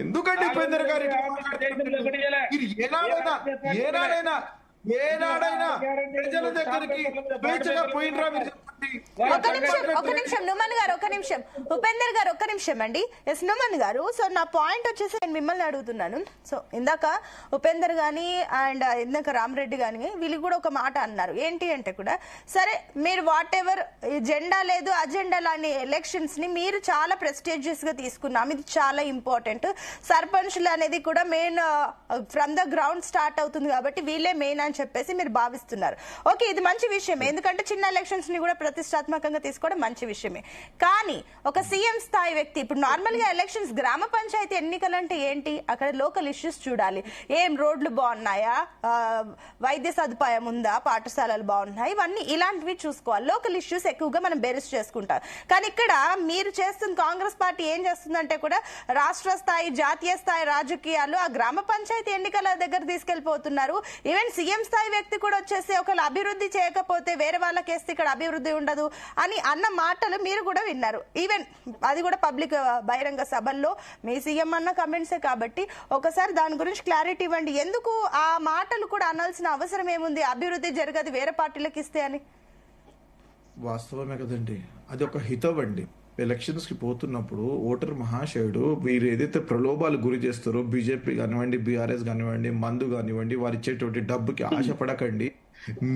ఎందుకండి ఉపేందర్ గారు ఏనాడైనా ప్రజల దగ్గరికి స్వేచ్ఛగా పోయినరా మీరు చెప్పండి? ఒక నిమిషం నుమన్ గారు, ఒక నిమిషం ఉపేందర్ గారు, ఒక నిమిషం అండి. ఎస్ నుమన్ గారు, సో నా పాయింట్ వచ్చేసి నేను మిమ్మల్ని అడుగుతున్నాను. సో ఇందాక ఉపేందర్ గాని అండ్ ఇందాక రామరెడ్డి గాని వీళ్ళు కూడా ఒక మాట అన్నారు. ఏంటి అంటే కూడా, సరే మీరు వాట్ ఎవర్ జెండా లేదు అజెండా లాంటి ఎలక్షన్స్ ని మీరు చాలా ప్రెస్టీజియస్ గా తీసుకున్నాం, ఇది చాలా ఇంపార్టెంట్. సర్పంచ్లు అనేది కూడా main from the ground start అవుతుంది కాబట్టి వీళ్ళే మెయిన్ అని చెప్పేసి మీరు భావిస్తున్నారు. ఓకే, ఇది మంచి విషయం, ఎందుకంటే చిన్న ఎలక్షన్స్ ని కూడా ప్రతిష్టాత్మకంగా తీసుకోవడం మంచి విషయమే. కానీ ఒక సీఎం స్థాయి వ్యక్తి, ఇప్పుడు నార్మల్ గా ఎలక్షన్స్ గ్రామ పంచాయతీ ఎన్నికలు అంటే ఏంటి? అక్కడ లోకల్ ఇష్యూస్ చూడాలి. ఏం రోడ్లు బాగున్నాయా, వైద్య సదుపాయం ఉందా, పాఠశాలలు బాగున్నాయి, ఇవన్నీ ఇలాంటివి చూసుకోవాలి. లోకల్ ఇష్యూస్ ఎక్కువగా మనం బేరస్ చేసుకుంటాం. కానీ ఇక్కడ మీరు చేస్తున్న కాంగ్రెస్ పార్టీ ఏం చేస్తుందంటే కూడా రాష్ట్ర స్థాయి, జాతీయ స్థాయి రాజకీయాలు ఆ గ్రామ పంచాయతీ ఎన్నికల దగ్గర తీసుకెళ్లిపోతున్నారు. ఈవెన్ సీఎం స్థాయి వ్యక్తి కూడా వచ్చేసి ఒకళ్ళు అభివృద్ధి చేయకపోతే వేరే వాళ్ళకేస్తే ఇక్కడ అభివృద్ధి ఉండదు అని అన్న మాటలు మీరు కూడా విన్నారు. ఈవెన్ అది కూడా పబ్లిక్ బహిరంగ సభల్లో మీ సీఎం అన్న కమెంట్సే. కాబట్టి ఒకసారి దాని గురించి క్లారిటీ ఇవ్వండి. ఎందుకు ఆ మాటలు కూడా అనాల్సిన అవసరం ఏముంది? అభివృద్ధి జరగదు వేరే పార్టీలకు ఇస్తే అని. వాస్తవమే కదండి, అది ఒక హితవ్ అండి. ఎలక్షన్స్ కి పోతున్నప్పుడు ఓటర్ మహాశయుడు వీరు ఏదైతే ప్రలోభాలు గురి చేస్తారో, బీజేపీ కానివ్వండి, బీఆర్ఎస్ కానివ్వండి, మందు కానివ్వండి, వారు ఇచ్చేటువంటి డబ్బుకి ఆశపడకండి.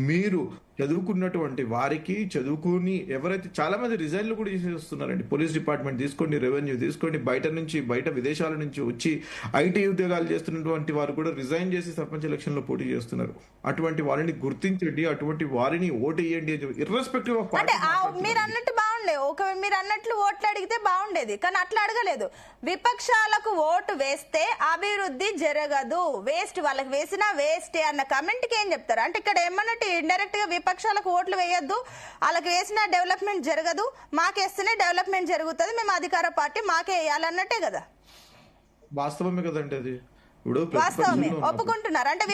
మీరు చదువుకున్నటువంటి వారికి, చదువుకుని ఎవరైతే చాలా మంది రిజైన్లు కూడా చేసేస్తున్నారండి. పోలీస్ డిపార్ట్మెంట్ తీసుకోండి, రెవెన్యూ తీసుకోండి, బయట విదేశాల నుంచి వచ్చి ఐటీ ఉద్యోగాలు చేస్తున్నటువంటి వారు కూడా రిజైన్ చేసి సర్పంచ్ ఎలక్షన్ లో పోటీ చేస్తున్నారు. అటువంటి వారిని గుర్తించండి, అటువంటి వారిని ఓటు వేయండి అని చెప్పి ఇర్రెస్పెక్టివ్ ఆఫ్ అంటే మీరు అన్నట్టు బాగుండే, మీరు అన్నట్లు ఓట్లు అడిగితే బాగుండేది, కానీ అట్లా అడగలేదు. విపక్షాలకు ఓటు వేస్తే అభివృద్ధి జరగదు, వేస్ట్, వాళ్ళకి వేసినా వేస్టే అన్న కమెంట్ కి ఏం చెప్తారు? అంటే ఇక్కడ ఏమన్నట్టు ఇండైరెక్ట్ గా విపక్షాలకు ఓట్లు వేయొద్దు, వాళ్ళకి వేసినా డెవలప్మెంట్ జరగదు, మాకేస్తేనే డెవలప్మెంట్ జరుగుతుంది, మేము అధికార పార్టీ మాకే వేయాలన్నట్టే కదా. వాస్తవమే కదండి అది. వాస్తవమే ఒప్పుకుంటున్నారు. అంటే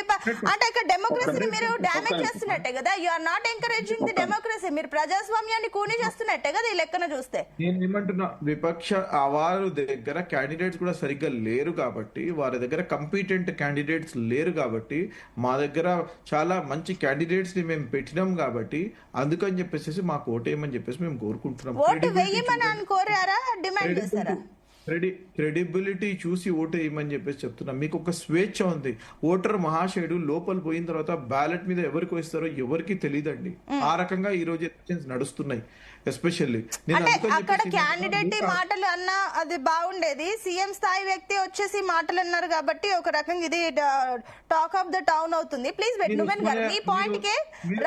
అంటే ఇక్కడ డెమోక్రసీని మీరు డ్యామేజ్ చేస్తున్నట్టే కదా. You are not encouraging the democracy, మీరు ప్రజాస్వామ్యాన్ని కూని చేస్తున్నట్టే కదా ఈ లెక్కన చూస్తే. నేను ఏమంటున్నా, విపక్ష వారి దగ్గర క్యాండిడేట్స్ కూడా సరిగ్గా లేరు కాబట్టి, వారి దగ్గర కంపీటెంట్ క్యాండిడేట్స్ లేరు కాబట్టి, మా దగ్గర చాలా మంచి క్యాండిడేట్స్ ని మేము పెట్టినాం కాబట్టి అందుకని చెప్పేసి మాకు ఓటేయమని చెప్పేసి మేము కోరుకుంటున్నాం. ఓటు వేయమని అని కోరారా, డిమాండ్ చేశారా? క్రెడిబిలిటీ చూసి ఓటు వేయమని చెప్పేసి చెప్తున్నా. మీకు ఒక స్వేచ్ఛ ఉంది. ఓటర్ మహాశయుడు లోపల పోయిన తర్వాత బ్యాలెట్ మీద ఎవరికి వేస్తారో ఎవరికి తెలియదండి. ఆ రకంగా ఈ రోజు ఎలక్షన్స్ నడుస్తున్నాయి. ఎస్పెషల్లీ అక్కడ క్యాండిడేట్ మాటలు అన్నా అది బాగుండేది, సీఎం స్థాయి వ్యక్తి వచ్చేసి మాటలు అన్నారు కాబట్టి ఒక రకంగా ఇది టాక్ ఆఫ్ ద టౌన్ అవుతుంది. ప్లీజ్ నుమన్ గారు, మీ పాయింట్ కే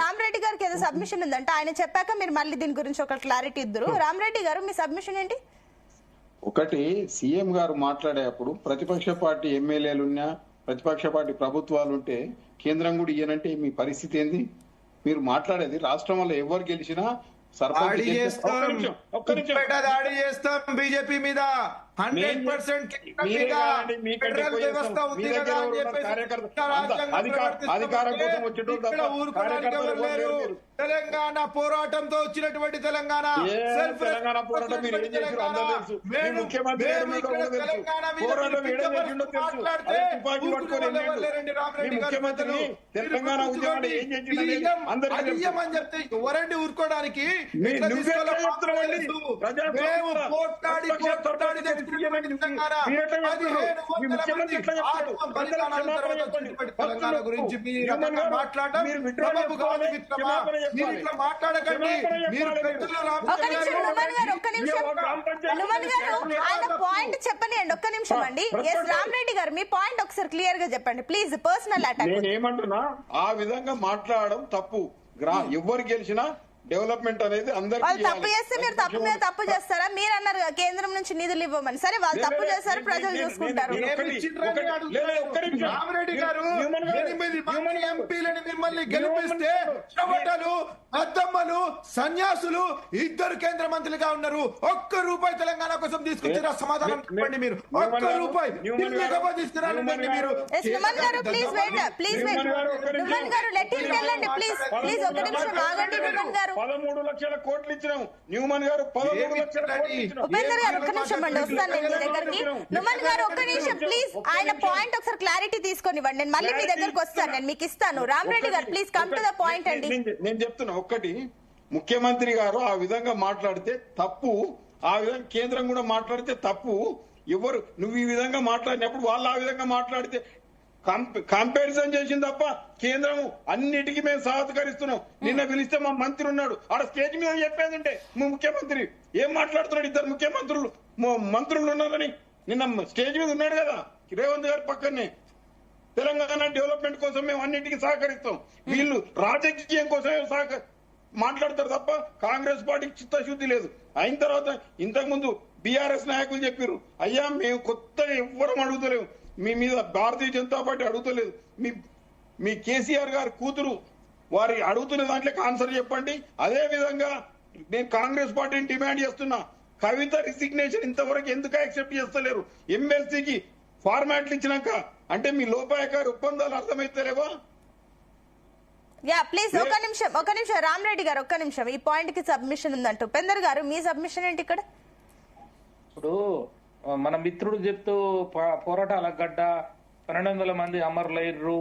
రామరెడ్డి గారికి ఏదో సబ్మిషన్ ఉందంటే ఆయన చెప్పాక మీరు మళ్ళీ దీని గురించి ఒక క్లారిటీ ఇద్దరు. రామరెడ్డి గారు, మీ సబ్మిషన్ ఏంటి? ఒకటి, సీఎం గారు మాట్లాడేటప్పుడు ప్రతిపక్ష పార్టీ ఎమ్మెల్యేలున్నా, ప్రతిపక్ష పార్టీ ప్రభుత్వాలుంటే కేంద్రం కూడా ఇయ్యనంటే మీ పరిస్థితి ఏంది? మీరు మాట్లాడేది రాష్ట్రం వల్ల ఎవరు గెలిచినా దాడి చేస్తాం బీజేపీ మీద, 100% మీరే కాదండి, మీకంటే ఫెడరల్ ఎక్కువ వ్యవస్థ చేస్తాం. ఉంది మీ దగ్గర కదా అని ఎవరు ఉన్నారు? చెప్పేసి కార్యకర్త రాజ్యాంగం అధికారం కోసం ప్రవర్తిస్తుంటే వచ్చేటోళ్ళు ఇక్కడ తప్ప ఊరుకోవడానికి కార్యకర్తలు ఎవరు లేరు. ఎవరు లేరు. తెలంగాణ పోరాటంతో వచ్చినటువంటి తెలంగాణ సెల్ఫ్ తెలంగాణ పోరాటం మీరు ఏం చేశారు అందరూ తెలుసు. మీ ముఖ్యమంత్రి గారి మీద కూడా తెలుసు. పోరాటం ఏం చేసిండో తెలుసు. అదే తుపాకీ పట్టుకొని వెళ్ళిండు. మీ ముఖ్యమంత్రి తెలంగాణ ఉద్యమాన్ని ఏం చేసిండని అందరికీ తెలుసు. అని చెప్తే ఎవరండి ఊరుకోవడానికి? ఎట్లా నువ్వే తీసుకోవాలో చెప్తున్నావండి. మేము పోట్లాడి పోట్లాడి తెచ్చుకున్నటువంటి తెలంగాణ 15 వందల మంది ఆత్మ బలిదానాల తర్వాత వచ్చినటువంటి తెలంగాణ గురించి మీరు ఈ రకంగా మాట్లాడడం సబబు కాదు మిత్రమా. మీరు ఇట్లా మాట్లాడకండి. మీరు పెద్దలు ఒక్క నిమిషం నుమన్ గారు, ఒక్క నిమిషం నుమన్ గారు, ఆయన పాయింట్ చెప్పనియండి. ఒక్క నిమిషం అండి. ఎస్ రామరెడ్డి గారు, మీ పాయింట్ ఒకసారి క్లియర్ గా చెప్పండి ప్లీజ్. పర్సనల్ అటాక్ నేనేమంటున్నా, ఆ విధంగా మాట్లాడడం తప్పు. ఎవరు గెలిచినా డెవలప్మెంట్ అనేది అందరికీ వాళ్ళు తప్పు చేస్తే మీరు తప్పు మీద తప్పు చేస్తారా? మీరు అన్నారు కదా కేంద్రం నుంచి నిధులు ఇవ్వమని. సరే వాళ్ళు తప్పు చేస్తారు, ప్రజలు చూసుకుంటారు. రామరెడ్డి గారు 8 మంది ఎంపీలని మిమ్మల్ని గెలిపిస్తే చెమటలు అద్దమ్మలు సన్యాసులు 2 కేంద్ర మంత్రులుగా ఉన్నారు. ఒక్క రూపాయి తెలంగాణ కోసం తీసుకొచ్చారా? సమాధానం చెప్పండి. మీరు ఒక్క రూపాయి తీసుకురాలండి మీరు. నుమన్ గారు ప్లీజ్ వెయిట్, ప్లీజ్ వెయిట్. నుమన్ గారు లెట్ హిమ్ వెళ్ళండి ప్లీజ్. ప్లీజ్ ఒక్క నిమిషం ఆగండి నుమన్ గారు. 13 లక్షల కోట్లు ఇచ్చినాం. న్యూమన్ గారు 13 లక్షల కోట్లు ఇచ్చినాం. ఉపేందర్ గారు ఒక్క నిమిషం అండి, వస్తాను నేను మీ దగ్గరికి. నుమన్ గారు ఒక్క నిమిషం ప్లీజ్. ఆయన పాయింట్ ఒకసారి క్లారిటీ తీసుకొనివ్వండి. నేను మళ్ళీ మీ దగ్గరకు వస్తాను, నేను మీకు ఇస్తాను. రామరెడ్డి గారు please come to the point అండి. నేను చెప్తున్నా, ఒక్కటి ముఖ్యమంత్రి గారు ఆ విధంగా మాట్లాడితే తప్పు, ఆ విధంగా కేంద్రం కూడా మాట్లాడితే తప్పు. ఎవరు నువ్వు ఈ విధంగా మాట్లాడినప్పుడు వాళ్ళు ఆ విధంగా మాట్లాడితే కంపారిజన్ చేసింది తప్ప కేంద్రం అన్నిటికీ మేము సహకరిస్తున్నాం. నిన్న పిలిస్తే మా మంత్రి ఉన్నాడు, ఆడ స్టేజ్ మీద చెప్పేది ఉంటే మా ముఖ్యమంత్రి ఏం మాట్లాడుతున్నాడు? 2 ముఖ్యమంత్రులు మంత్రులు ఉన్నారని నిన్న స్టేజ్ మీద ఉన్నాడు కదా రేవంత్ గారి పక్కనే. తెలంగాణ డెవలప్మెంట్ కోసం మేము అన్నిటికీ సహకరిస్తాం. వీళ్ళు రాజకీయం కోసం మాట్లాడతారు తప్ప కాంగ్రెస్ పార్టీకి చిత్తశుద్ధి లేదు. అయిన తర్వాత ఇంతకు ముందు బీఆర్ఎస్ నాయకులు చెప్పారు, అయ్యా మేము కొత్తగా ఎవ్వరం అడుగుతలేము, మీ మీద భారతీయ జనతా పార్టీ అడుగుతలేదు, మీ కేసీఆర్ గారి కూతురు వారి అడుగుతున్న దాంట్లోకి ఆన్సర్ చెప్పండి. అదే విధంగా నేను కాంగ్రెస్ పార్టీని డిమాండ్ చేస్తున్నా, కవిత రిసిగ్నేషన్ ఇంతవరకు ఎందుకు యాక్సెప్ట్ చేస్తలేరు? ఎమ్మెల్సీకి ఫార్మాట్లు ఇచ్చినాక అంటే మీ లోపాయకారి ఒప్పందాలు అర్థమైతలేవా? యా ప్లీజ్ ఒక నిమిషం రామరెడ్డి గారు ఒక్క నిమిషం. ఈ పాయింట్ కి సబ్మిషన్ ఉందంట. ఉపేందర్ గారు మీ సబ్మిషన్ ఏంటి ఇక్కడ? ఇప్పుడు మన మిత్రుడు చెప్తూ పోరాటాల గడ్డ 1200 మంది అమరులైర్రు,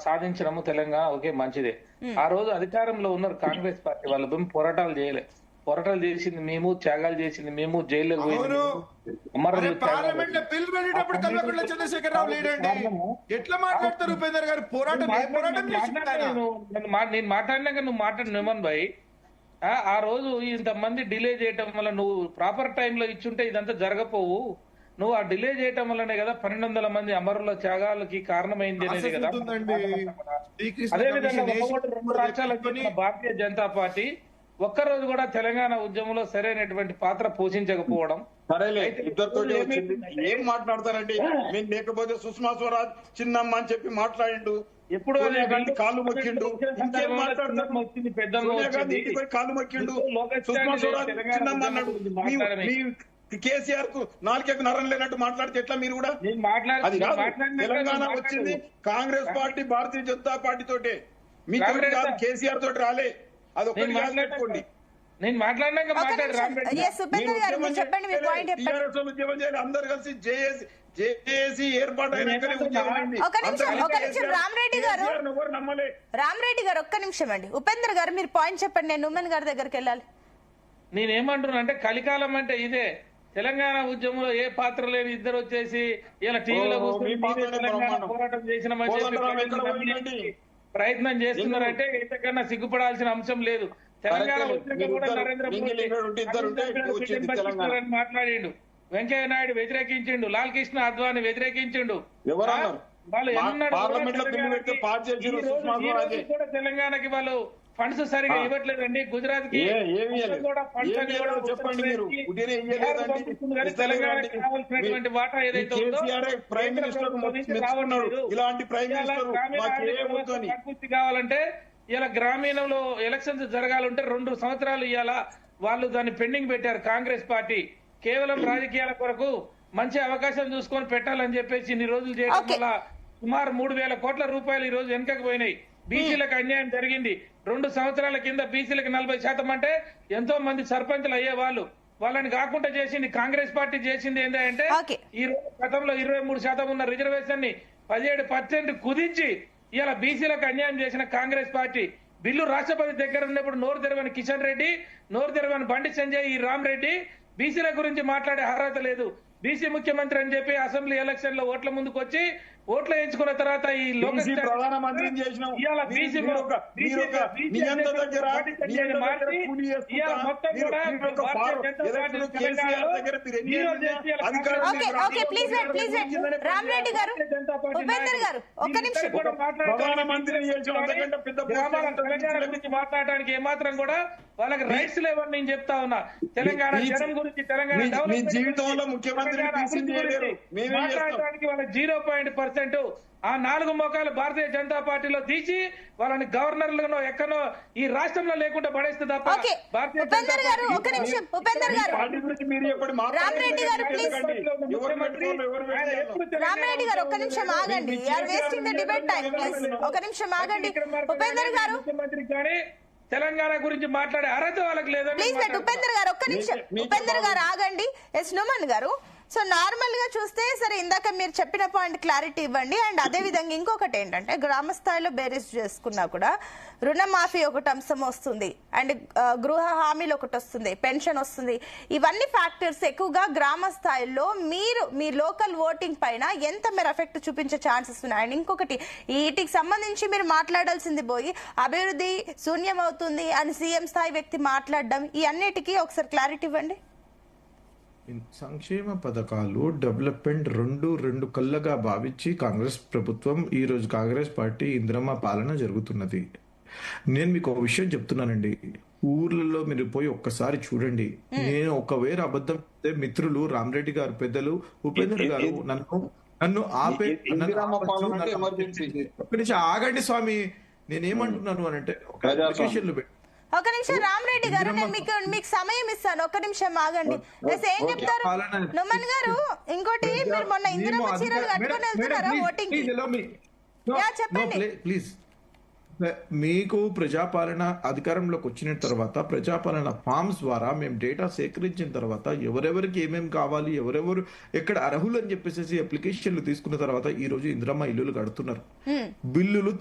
సాధించడము తెలంగాణ ఓకే మంచిదే. ఆ రోజు అధికారంలో ఉన్నారు కాంగ్రెస్ పార్టీ వాళ్ళు, పోరాటాలు చేయలే. పోరాటాలు చేసింది మేము, త్యాగాలు చేసింది మేము, జైల్లోకి పోయింది పార్లమెంట్ లో బిల్ పెట్టేటప్పుడు కల్వకుంట్ల చంద్రశేఖరరావు లేడండి. ఎట్లా మాట్లాడతారు ఉపేందర్ గారు? నేను మాట్లాడినాక నువ్వు మాట్లాడు నిమన్ భాయ్. ఆ రోజు ఇంతమంది డిలే చేయటం వల్ల నువ్వు ప్రాపర్ టైంలో ఇచ్చుంటే ఇదంతా జరగపోవు. నువ్వు ఆ డిలే చేయటం వల్లనే కదా 1200 మంది అమరుల త్యాగాలకి కారణమైంది అనేది కదా. అదేవిధంగా 2 రాష్ట్రాలకు భారతీయ జనతా పార్టీ ఒక్కరోజు కూడా తెలంగాణ ఉద్యమంలో సరైనటువంటి పాత్ర పోషించకపోవడం. సరేలే, ఇద్దరితో ఏం మాట్లాడతారండి? మేము లేకపోతే సుష్మా స్వరాజ్ చిన్నమ్మ అని చెప్పి మాట్లాడిండు, ఎప్పుడు కాళ్ళు మొక్కిండు, ఇంకేం మాట్లాడతారు? కాళ్ళు మొక్కిండు, సుష్మా స్వరాజ్ చిన్నమ్మ అన్నాడు. కేసీఆర్ కు 4 నరం లేనట్టు మాట్లాడితే ఎట్లా? మీరు కూడా అది కాదు. తెలంగాణ వచ్చింది కాంగ్రెస్ పార్టీ భారతీయ జనతా పార్టీ తోటే, మీ కేసీఆర్ తోటి రాలే. అది ఒకటి పెట్టుకోండి. నేను మాట్లాడినాక ఉద్యమం చేయాలి అందరు కలిసి జేఏసీ ఏర్పాటు రామరెడ్డి గారు ఒక్క నిమిషం అండి. ఉపేందర్ గారు మీరు పాయింట్ చెప్పండి, నేను ఉమెన్ గారి దగ్గరికి వెళ్ళాలి. నేనేమంటున్నా అంటే కలికాలం అంటే ఇదే. తెలంగాణ ఉద్యమంలో ఏ పాత్ర లేని ఇద్దరు వచ్చేసి ఇలా టీవీలో పోరాటం చేసినామని ప్రయత్నం చేస్తున్నారంటే ఇంతకన్నా సిగ్గుపడాల్సిన అంశం లేదు. తెలంగాణ కూడా నరేంద్ర మోడీ మాట్లాడిండు, వెంకయ్య నాయుడు వ్యతిరేకించిండు, లాల్ కృష్ణ అద్వానీ వ్యతిరేకించిండు. వాళ్ళు కూడా తెలంగాణకి వాళ్ళు ఫండ్స్ సరిగా ఇవ్వట్లేదండి. గుజరాత్ కి తెలంగాణకి కావాల్సినటువంటి వాటా ఏదైతే పూర్తి కావాలంటే ఇలా గ్రామీణంలో ఎలక్షన్స్ జరగాలంటే 2 సంవత్సరాలు ఇవాళ వాళ్ళు దాన్ని పెండింగ్ పెట్టారు కాంగ్రెస్ పార్టీ. కేవలం రాజకీయాల కొరకు మంచి అవకాశం చూసుకొని పెట్టాలని చెప్పేసి ఇన్ని రోజులు చేయడం వల్ల సుమారు 3,000 కోట్ల రూపాయలు ఈ రోజు వెనకకు పోయినాయి. బీసీలకు అన్యాయం జరిగింది. 2 సంవత్సరాల కింద బీసీలకు 40% అంటే ఎంతో మంది సర్పంచులు అయ్యే వాళ్ళని కాకుండా చేసింది కాంగ్రెస్ పార్టీ. చేసింది ఏంటంటే ఈ రోజు గతంలో 23% ఉన్న రిజర్వేషన్ ని 17% కుదించి ఇలా బీసీలకు అన్యాయం చేసిన కాంగ్రెస్ పార్టీ. బిల్లు రాష్ట్రపతి దగ్గర ఉన్నప్పుడు నోరు తెరవని కిషన్ రెడ్డి, నోరు తెరవని బండి సంజయ్, ఈ రామ్ రెడ్డి బీసీల గురించి మాట్లాడే అర్హత లేదు. బీసీ ముఖ్యమంత్రి అని చెప్పి అసెంబ్లీ ఎలక్షన్ లో ఓట్ల ముందుకు వచ్చి ఓట్లు వేయించుకున్న తర్వాత ఈ ప్రధానమంత్రిని చేసినాం. రామరెడ్డి గారు, ఉపేందర్ గారు ఒక్క నిమిషం. తెలంగాణ గురించి మాట్లాడడానికి ఏమాత్రం కూడా వాళ్ళకి రైట్స్ లేవని నేను చెప్తా ఉన్నా. తెలంగాణ జనం గురించి, తెలంగాణ జీవితంలో ముఖ్యమంత్రి మాట్లాడటానికి వాళ్ళ 0% ఆ 4 మోకాలు భారతీయ జనతా పార్టీలో తీసి వాళ్ళని గవర్నర్లను ఎక్కడో ఈ రాష్ట్రంలో లేకుండా పడేస్తే తప్ప ఉపేందర్ గారు ఒక్క నిమిషం. ఉపేందర్ గారు, రామరెడ్డి గారు ప్లీజ్. రామరెడ్డి గారు ఒక్క నిమిషం ఆగండి. You're wasting the debate time please. ఒక్క నిమిషం ఆగండి. ఉపేందర్ గారు, ముఖ్యమంత్రి కానీ తెలంగాణ గురించి మాట్లాడే అర్హత వాళ్ళకి లేదని ప్లీజ్. ఉపేందర్ గారు ఒక్క నిమిషం. ఉపేందర్ గారు ఆగండి. ఎస్ నోమన్ గారు, సో నార్మల్ గా చూస్తే సరే ఇందాక మీరు చెప్పిన పాయింట్ క్లారిటీ ఇవ్వండి. అండ్ అదే విధంగా ఇంకొకటి ఏంటంటే గ్రామ స్థాయిలో బేరీస్ చేసుకున్నా కూడా రుణమాఫీ ఒకటి అంశం వస్తుంది, అండ్ గృహ హామీలు ఒకటి వస్తుంది, పెన్షన్ వస్తుంది. ఇవన్నీ ఫ్యాక్టర్స్ ఎక్కువగా గ్రామ స్థాయిలో మీరు మీ లోకల్ ఓటింగ్ పైన ఎంత మీరు ఎఫెక్ట్ చూపించే ఛాన్సెస్ ఉన్నాయి. అండ్ ఇంకొకటి వీటికి సంబంధించి మీరు మాట్లాడాల్సింది పోయి అభివృద్ధి శూన్యం అవుతుంది అని సీఎం స్థాయి వ్యక్తి మాట్లాడడం, ఈ అన్నిటికీ ఒకసారి క్లారిటీ ఇవ్వండి. సంక్షేమ పథకాలు డెవలప్మెంట్ రెండు కళ్ళగా భావించి కాంగ్రెస్ ప్రభుత్వం ఈ రోజు కాంగ్రెస్ పార్టీ ఇందిరమ్మ పాలన జరుగుతున్నది. నేను మీకు ఒక విషయం చెప్తున్నానండి. ఊర్లలో మీరు పోయి ఒక్కసారి చూడండి. నేను ఒకవేళ అబద్ధం చెప్తే మిత్రులు రామరెడ్డి గారు, పెద్దలు, ఉపేందర్ గారు నన్ను ఆపే ఒక్క నిమిషం ఆగండి స్వామి. నేనేమంటున్నాను అని అంటే అప్లికేషన్లు పెట్టి ఒక నిమిషం రామరెడ్డి గారు, నేను మీకు సమయం ఇస్తాను. ఒక్క నిమిషం ఆగండి. ఏం చెప్తారు నోమన్ గారు? ఇంకోటి, మీరు మొన్న ఇందిరమ్మ చీరలు కట్టుకొని వెళ్తున్నారా ఓటింగ్ కి? చెప్పండి ప్లీజ్. మీకు ప్రజాపాలన అధికారంలోకి వచ్చిన తర్వాత ప్రజాపాలన ఫామ్స్ ద్వారా మేము డేటా సేకరించిన తర్వాత ఎవరెవరికి ఏమేమి కావాలి, ఎవరెవరు ఎక్కడ అర్హులు అని చెప్పేసి అప్లికేషన్లు తీసుకున్న తర్వాత ఈ రోజు ఇందిరమ్మ ఇల్లులు కడుతున్నారు. బిల్లులు,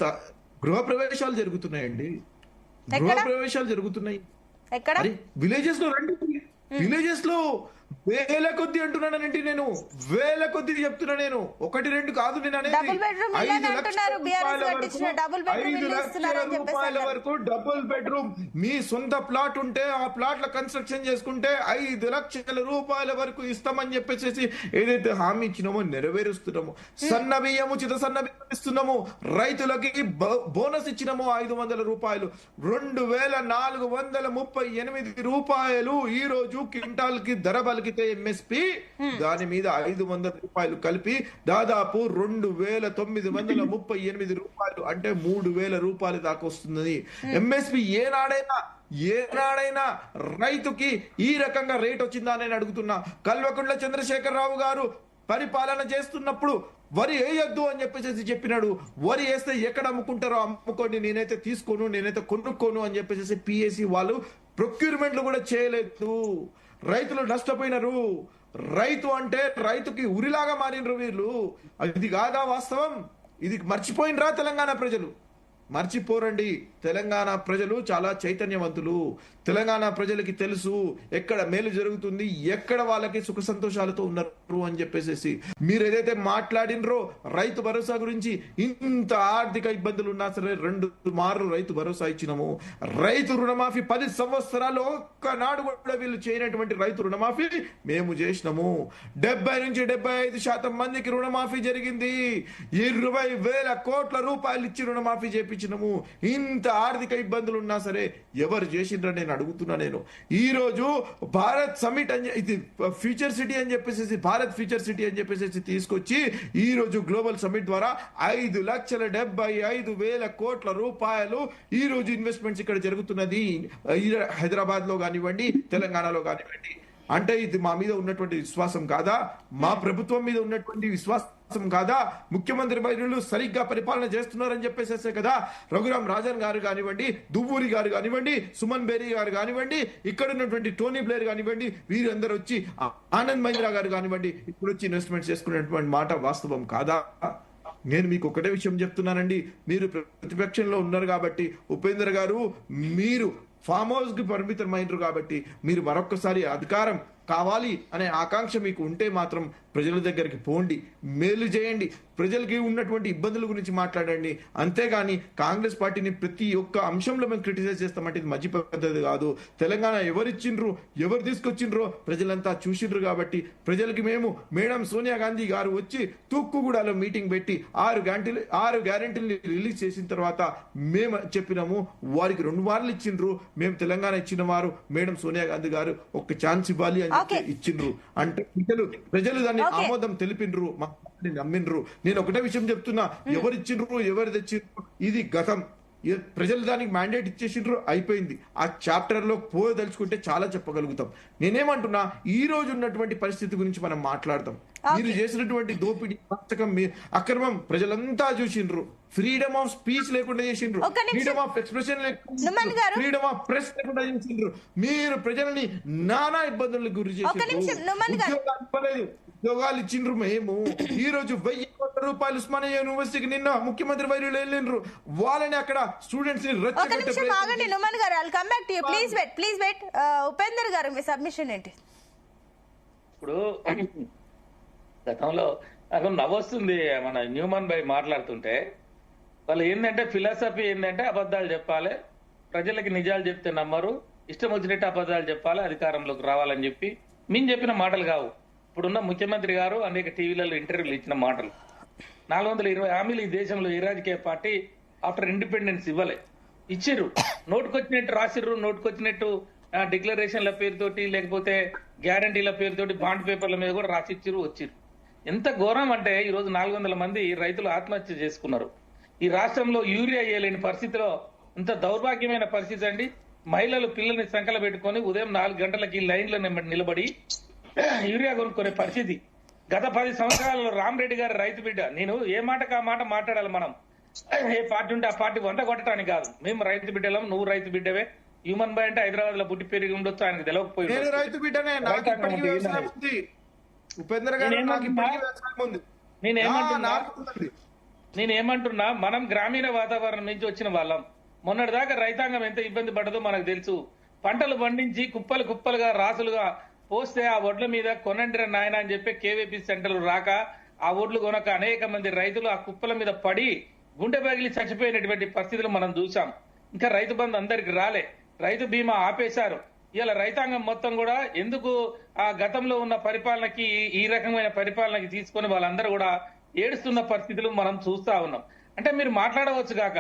గృహ ప్రవేశాలు జరుగుతున్నాయండి. గృహ ప్రవేశాలు జరుగుతున్నాయి. విలేజెస్ లో రండి. విలేజెస్ లో వేల కొద్ది అంటున్నానండి. నేను వేల కొద్ది చెప్తున్నా. నేను 1-2 కాదు. నేను అనేది 5 లక్షల రూపాయల వరకు డబుల్ బెడ్రూమ్. మీ సొంత ప్లాట్ ఉంటే ఆ ప్లాట్ల కన్స్ట్రక్షన్ చేసుకుంటే 5 లక్షల రూపాయల వరకు ఇస్తామని చెప్పేసి ఏదైతే హామీ ఇచ్చినామో నెరవేరుస్తున్నాము. సన్న బియ్యము, చిత సన్న బియ్యం ఇస్తున్నాము. రైతులకి బోనస్ ఇచ్చినాము 500 రూపాయలు. 2438 రూపాయలు ఈ రోజు క్వింటాల్ కి ధర పలికితే ఎంఎస్పి, దాని మీద 500 రూపాయలు కలిపి దాదాపు 2938 రూపాయలు, అంటే 3000 రూపాయలు దాకా వస్తుంది. ఎంఎస్పి ఏనాడైనా రైతుకి ఈ రకంగా రేట్ వచ్చిందా అని అడుగుతున్నా. కల్వకుంట్ల చంద్రశేఖరరావు గారు పరిపాలన చేస్తున్నప్పుడు వరి వేయొద్దు అని చెప్పేసి చెప్పినాడు. వరి వేస్తే ఎక్కడ అమ్ముకుంటారో అమ్ముకోండి, నేనైతే తీసుకోను, నేనైతే కొనుక్కోను అని చెప్పేసి పిఎస్సి వాళ్ళు ప్రొక్యూర్మెంట్లు కూడా చేయలేదు. రైతులు నష్టపోయినారు. రైతు అంటే రైతుకి ఉరిలాగా మారినరు వీళ్ళు. ఇది కాదా వాస్తవం? ఇది మర్చిపోయినరా తెలంగాణ ప్రజలు? మర్చిపోరండి. తెలంగాణ ప్రజలు చాలా చైతన్యవంతులు. తెలంగాణ ప్రజలకి తెలుసు ఎక్కడ మేలు జరుగుతుంది, ఎక్కడ వాళ్ళకి సుఖ సంతోషాలతో ఉన్నారు అని చెప్పేసి. మీరు ఏదైతే మాట్లాడినరో రైతు భరోసా గురించి, ఇంత ఆర్థిక ఇబ్బందులు ఉన్నా సరే 2 మార్లు రైతు భరోసా ఇచ్చినాము. రైతు రుణమాఫీ 10 సంవత్సరాలు ఒక్కనాడు కూడా వీళ్ళు చేయనటువంటి రైతు రుణమాఫీ మేము చేసినాము. 70 నుంచి 75% మందికి రుణమాఫీ జరిగింది. 20,000 కోట్ల రూపాయలు ఇచ్చి రుణమాఫీ చేపించినాము. ఇంత ఆర్థిక ఇబ్బందులు ఉన్నా సరే ఎవరు చేసిండ్రని నేను అడుగుతున్నా. నేను ఈ రోజు భారత్ సమిట్ అని, ఇది ఫ్యూచర్ సిటీ అని చెప్పేసి, భారత్ ఫ్యూచర్ సిటీ అని చెప్పేసి తీసుకొచ్చి ఈ రోజు గ్లోబల్ సమిట్ ద్వారా 5,75,000 కోట్ల రూపాయలు ఈ రోజు ఇన్వెస్ట్మెంట్స్ ఇక్కడ జరుగుతున్నది. హైదరాబాద్ లో కానివ్వండి, తెలంగాణలో కానివ్వండి. అంటే ఇది మా మీద ఉన్నటువంటి విశ్వాసం కాదా? మా ప్రభుత్వం మీద ఉన్నటువంటి విశ్వాసం కాదా? ముఖ్యమంత్రి వర్యులు సరిగ్గా పరిపాలన చేస్తున్నారని చెప్పేసేసే కదా రఘురాం రాజన్ గారు కానివ్వండి, దువ్వూరి గారు కానివ్వండి, సుమన్ బేరీ గారు కానివ్వండి, ఇక్కడ ఉన్నటువంటి టోనీ బ్లేర్ కానివ్వండి, వీరందరూ వచ్చి ఆనంద్ మహీంద్రా గారు కానివ్వండి ఇప్పుడు వచ్చి ఇన్వెస్ట్మెంట్ చేసుకున్నటువంటి మాట వాస్తవం కాదా? నేను మీకు ఒకటే విషయం చెప్తున్నానండి, మీరు ప్రతిపక్షంలో ఉన్నారు కాబట్టి ఉపేంద్ర గారు మీరు ఫామ్ హౌస్ కి పరిమితమైనరు కాబట్టి మీరు మరొకసారి అధికారం కావాలి అనే ఆకాంక్ష మీకు ఉంటే మాత్రం ప్రజల దగ్గరికి పోండి, మేలు చేయండి, ప్రజలకి ఉన్నటువంటి ఇబ్బందుల గురించి మాట్లాడండి. అంతేగాని కాంగ్రెస్ పార్టీని ప్రతి ఒక్క అంశంలో మేము క్రిటిసైజ్ చేస్తామంటే ఇది మంచి పద్ధతి కాదు. తెలంగాణ ఎవరిచ్చిండ్రు, ఎవరు తీసుకొచ్చిండ్రో ప్రజలంతా చూసిండ్రు కాబట్టి ప్రజలకి మేము మేడం సోనియా గాంధీ గారు వచ్చి తూక్కుగూడలో మీటింగ్ పెట్టి 6 గ్యారెంటీలు రిలీజ్ చేసిన తర్వాత మేము చెప్పినాము, వారికి 2 వారాలు ఇచ్చిండ్రు. మేము తెలంగాణ ఇచ్చిన వారు మేడం సోనియా గాంధీ గారు ఒక ఛాన్స్ ఇవ్వాలి అని ఇచ్చిండ్రు. అంటే ప్రజలు దాన్ని ఆమోదం తెలిపిండ్రు, నమ్మిండ్రు. నేను ఒకటే విషయం చెప్తున్నా, ఎవరిచ్చిండ్రు ఎవరు తెచ్చిండ్రు ఇది గతం. ప్రజలు దానికి మ్యాండేట్ ఇచ్చేసిండ్రు, అయిపోయింది. ఆ చాప్టర్ లో పోదలుచుకుంటే చాలా చెప్పగలుగుతాం. నేనేమంటున్నా, ఈ రోజు ఉన్నటువంటి పరిస్థితి గురించి మనం మాట్లాడతాం. మీరు చేసినటువంటి దోపిడీ అక్రమం ప్రజలంతా చూసిండ్రు. ఫ్రీడమ్ ఆఫ్ స్పీచ్ లేకుండా చేసిండ్రు, ఫ్రీడమ్ ఆఫ్ ఎక్స్ప్రెషన్ లేకుండా, ఫ్రీడమ్ ఆఫ్ ప్రెస్ లేకుండా చేసిండ్రు. మీరు ప్రజల్ని నానా ఇబ్బందులకు గురి చేసిండ్రు. ఉద్యోగాలు ఇచ్చిండ్రు. మేము ఈ రోజు 1000 కోట్ల రూపాయలు ఉస్మానియా యూనివర్సిటీకి నిన్న ముఖ్యమంత్రి వైర్యులు వెళ్ళిండ్రు. వాళ్ళని అక్కడ స్టూడెంట్స్ ని ఉపేందర్ గారు మీ సబ్మిషన్ ఏంటి? ఇప్పుడు గతంలో నాకు నవ్వొస్తుంది మన న్యూమన్ భాయ్ మాట్లాడుతుంటే. వాళ్ళు ఏంటంటే ఫిలాసఫీ ఏంటంటే అబద్ధాలు చెప్పాలి, ప్రజలకి నిజాలు చెప్తే నమ్మరు, ఇష్టం వచ్చినట్టు అబద్ధాలు చెప్పాలి, అధికారంలోకి రావాలని చెప్పి మేము చెప్పిన మాటలు కావు. ఇప్పుడున్న ముఖ్యమంత్రి గారు అనేక టీవీలలో ఇంటర్వ్యూలు ఇచ్చిన మాటలు. 420 హామీలు ఈ దేశంలో ఏ రాజకీయ పార్టీ ఆఫ్టర్ ఇండిపెండెన్స్ ఇవ్వలే. ఇచ్చిర్రు, నోటుకొచ్చినట్టు రాసిర్రు, నోటుకొచ్చినట్టు డిక్లరేషన్ల పేరుతోటి లేకపోతే గ్యారంటీల పేరుతోటి బాండ్ పేపర్ల మీద కూడా రాసిచ్చిర్రు, వచ్చిర్రు. ఎంత ఘోరం అంటే ఈ రోజు 400 మంది రైతులు ఆత్మహత్య చేసుకున్నారు. ఈ రాష్ట్రంలో యూరియా వేయలేని పరిస్థితిలో ఇంత దౌర్భాగ్యమైన పరిస్థితి అండి. మహిళలు పిల్లల్ని సంకల పెట్టుకొని ఉదయం 4 గంటలకి లైన్లో నిలబడి యూరియా కొనుక్కునే పరిస్థితి. గత 10 సంవత్సరాలలో రామరెడ్డి గారి రైతు బిడ్డ, నేను ఏ మాటకు ఆ మాట మాట్లాడాలి. మనం ఏ పార్టీ ఉంటే ఆ పార్టీ వంట కొట్టడానికి కాదు. మేము రైతు బిడ్డలం, నువ్వు రైతు బిడ్డవే. హ్యూమన్ బై అంటే హైదరాబాద్ లో పుట్టి పెరిగి ఉండొచ్చు, ఆయనకు తెలియకపోయి. నేనేమంటున్నా, మనం గ్రామీణ వాతావరణం నుంచి వచ్చిన వాళ్ళం. మొన్నటిదాకా రైతాంగం ఎంత ఇబ్బంది పడదో మనకు తెలుసు. పంటలు పండించి కుప్పలు కుప్పలుగా రాసులుగా పోస్తే ఆ ఒడ్ల మీద కొనండిర నాయన అని చెప్పి కేవీపీ సెంటర్లు రాక ఆ ఒడ్లు కొనక అనేక మంది రైతులు ఆ కుప్పల మీద పడి గుండె పగిలి చచ్చిపోయినటువంటి పరిస్థితులు మనం చూసాం. ఇంకా రైతు బంధు అందరికి రాలే, రైతు బీమా ఆపేశారు. ఇలా రైతాంగం మొత్తం కూడా ఎందుకు ఆ గతంలో ఉన్న పరిపాలనకి ఈ రకమైన పరిపాలనకి తీసుకొని వాళ్ళందరూ కూడా ఏడుస్తున్న పరిస్థితులు మనం చూస్తా ఉన్నాం. అంటే మీరు మాట్లాడవచ్చు కాక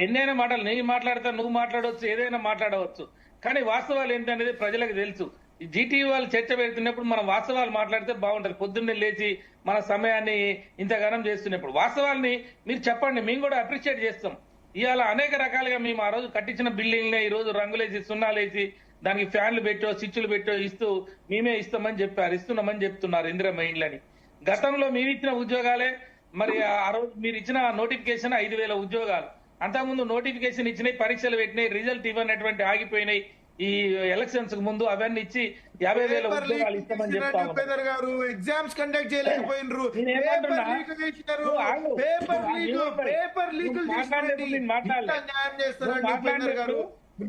ఎన్నైనా మాటలు, నేను మాట్లాడతా, నువ్వు మాట్లాడవచ్చు, ఏదైనా మాట్లాడవచ్చు, కానీ వాస్తవాలు ఏంటనేది ప్రజలకు తెలుసు. జీటీవీ వాళ్ళు చర్చ పెడుతున్నప్పుడు మనం వాస్తవాలు మాట్లాడితే బాగుంటది. పొద్దున్నే లేచి మన సమయాన్ని ఇంతగానం చేస్తున్నప్పుడు వాస్తవాల్ని మీరు చెప్పండి, మేము కూడా అప్రిషియేట్ చేస్తాం. ఇవాళ అనేక రకాలుగా మేము ఆ రోజు కట్టించిన బిల్డింగ్నే ఈ రోజు రంగులేసి సున్నాలేసి దానికి ఫ్యాన్లు పెట్టో స్విచ్లు పెట్టో ఇస్తూ మేమే ఇస్తామని చెప్పారు, ఇస్తున్నామని చెప్తున్నారు ఇందిరమ్మ ఇండ్లని. గతంలో మేము ఇచ్చిన ఉద్యోగాలే మరి ఆ రోజు మీరు ఇచ్చిన నోటిఫికేషన్ 5,000 ఉద్యోగాలు. అంతకుముందు నోటిఫికేషన్ ఇచ్చినాయి, పరీక్షలు పెట్టినాయి, రిజల్ట్ ఇవ్వనటువంటి ఆగిపోయినాయి. ఈ ఎలక్షన్స్ కు ముందు అవన్నీ ఇచ్చి 50,000 ఉద్యోగాలు ఇస్తామని చెప్తా గారు ఎగ్జామ్స్ కండక్ట్ చేయలేకపోయినరు.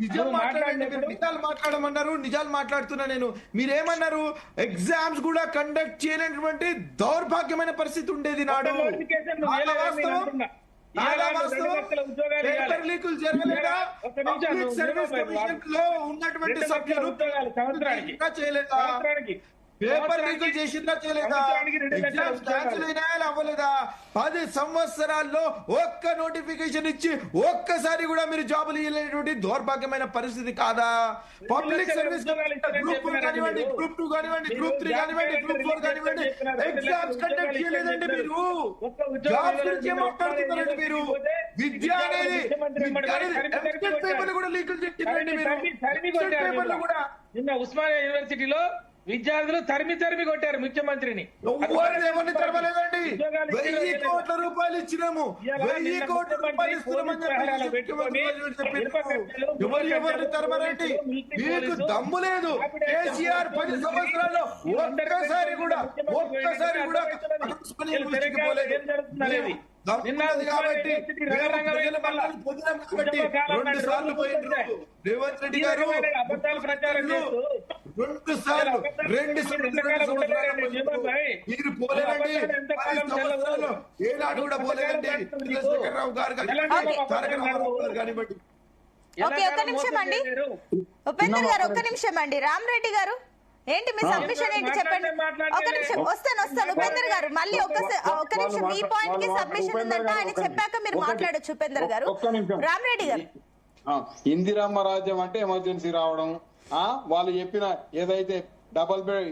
నిజాలు మాట్లాడమన్నారు, నిజాలు మాట్లాడుతున్నా నేను. మీరేమన్నారు? ఎగ్జామ్స్ కూడా కండక్ట్ చేయలేనటువంటి దౌర్భాగ్యమైన పరిస్థితి ఉండేది నాడు. పేపర్ లీకులు జరగలేదా? పబ్లిక్ సర్వీస్ కమిషన్ లో ఉన్నటువంటి సభ్యులు చేయలేదా? పేపర్ లీకులు చేసిందా చేయలేదా? ఎగ్జామ్స్ క్యాన్సిల్ అయినాయా అవ్వలేదా? 10 సంవత్సరాల్లో ఒక్క నోటిఫికేషన్ ఇచ్చి ఒక్కసారి కూడా మీరు జాబులు ఇవ్వలేనటువంటి దౌర్భాగ్యమైన పరిస్థితి కాదా? పబ్లిక్ సర్వీస్ గ్రూప్ 1 కానివ్వండి, గ్రూప్ 2 కానివ్వండి, గ్రూప్ 3 కానివ్వండి, గ్రూప్ 4 కానివ్వండి, ఎగ్జామ్స్ కండక్ట్ చేయలేదండి. మీరు జాబ్స్ గురించి మాట్లాడుతున్నారండి. మీరు విద్య అనేది పేపర్లు కూడా లీకులు చేస్తున్నారండి. మీరు పేపర్లు కూడా నిన్న ఉస్మానియా యూనివర్సిటీలో విద్యార్థులు తరిమి కొట్టారు ముఖ్యమంత్రిని. ఎవరిని తరమలేదండి. 1000 కోట్ల రూపాయలు ఇచ్చినాము. 1000 కోట్ల రూపాయలు ఇస్తున్నామని ఎవరిని తరమరండి. మీకు దమ్ము లేదు. కేసీఆర్ 10 సంవత్సరాల్లో ఒక్కసారి కూడా రేవంత్ రెడ్డి గారు 2 సార్లు మీరు పోలేదండి. 10 సంవత్సరాలు ఏనాడు కూడా పోలేదండి. చంద్రశేఖరరావు గారు కానివ్వండి. ఓకే, ఒక్క నిమిషం అండి ఉపేందర్ గారు, ఒక్క నిమిషం అండి. రామరెడ్డి గారు ఏంటి మీ సబ్మిషన్ ఏంటి చెప్పండి. ఒక నిమిషం వస్తాను ఉపేందర్ గారు, మళ్ళీ ఒక్క నిమిషం. ఈ పాయింట్ కి సబ్మిషన్ ఉందంట ఆయన చెప్పాక మీరు మాట్లాడొచ్చు ఉపేందర్ గారు. రామరెడ్డి గారు, ఇందిరమ్మ రాజ్యం అంటే ఎమర్జెన్సీ రావడం, వాళ్ళు చెప్పిన ఏదైతే డబల్ బెడ్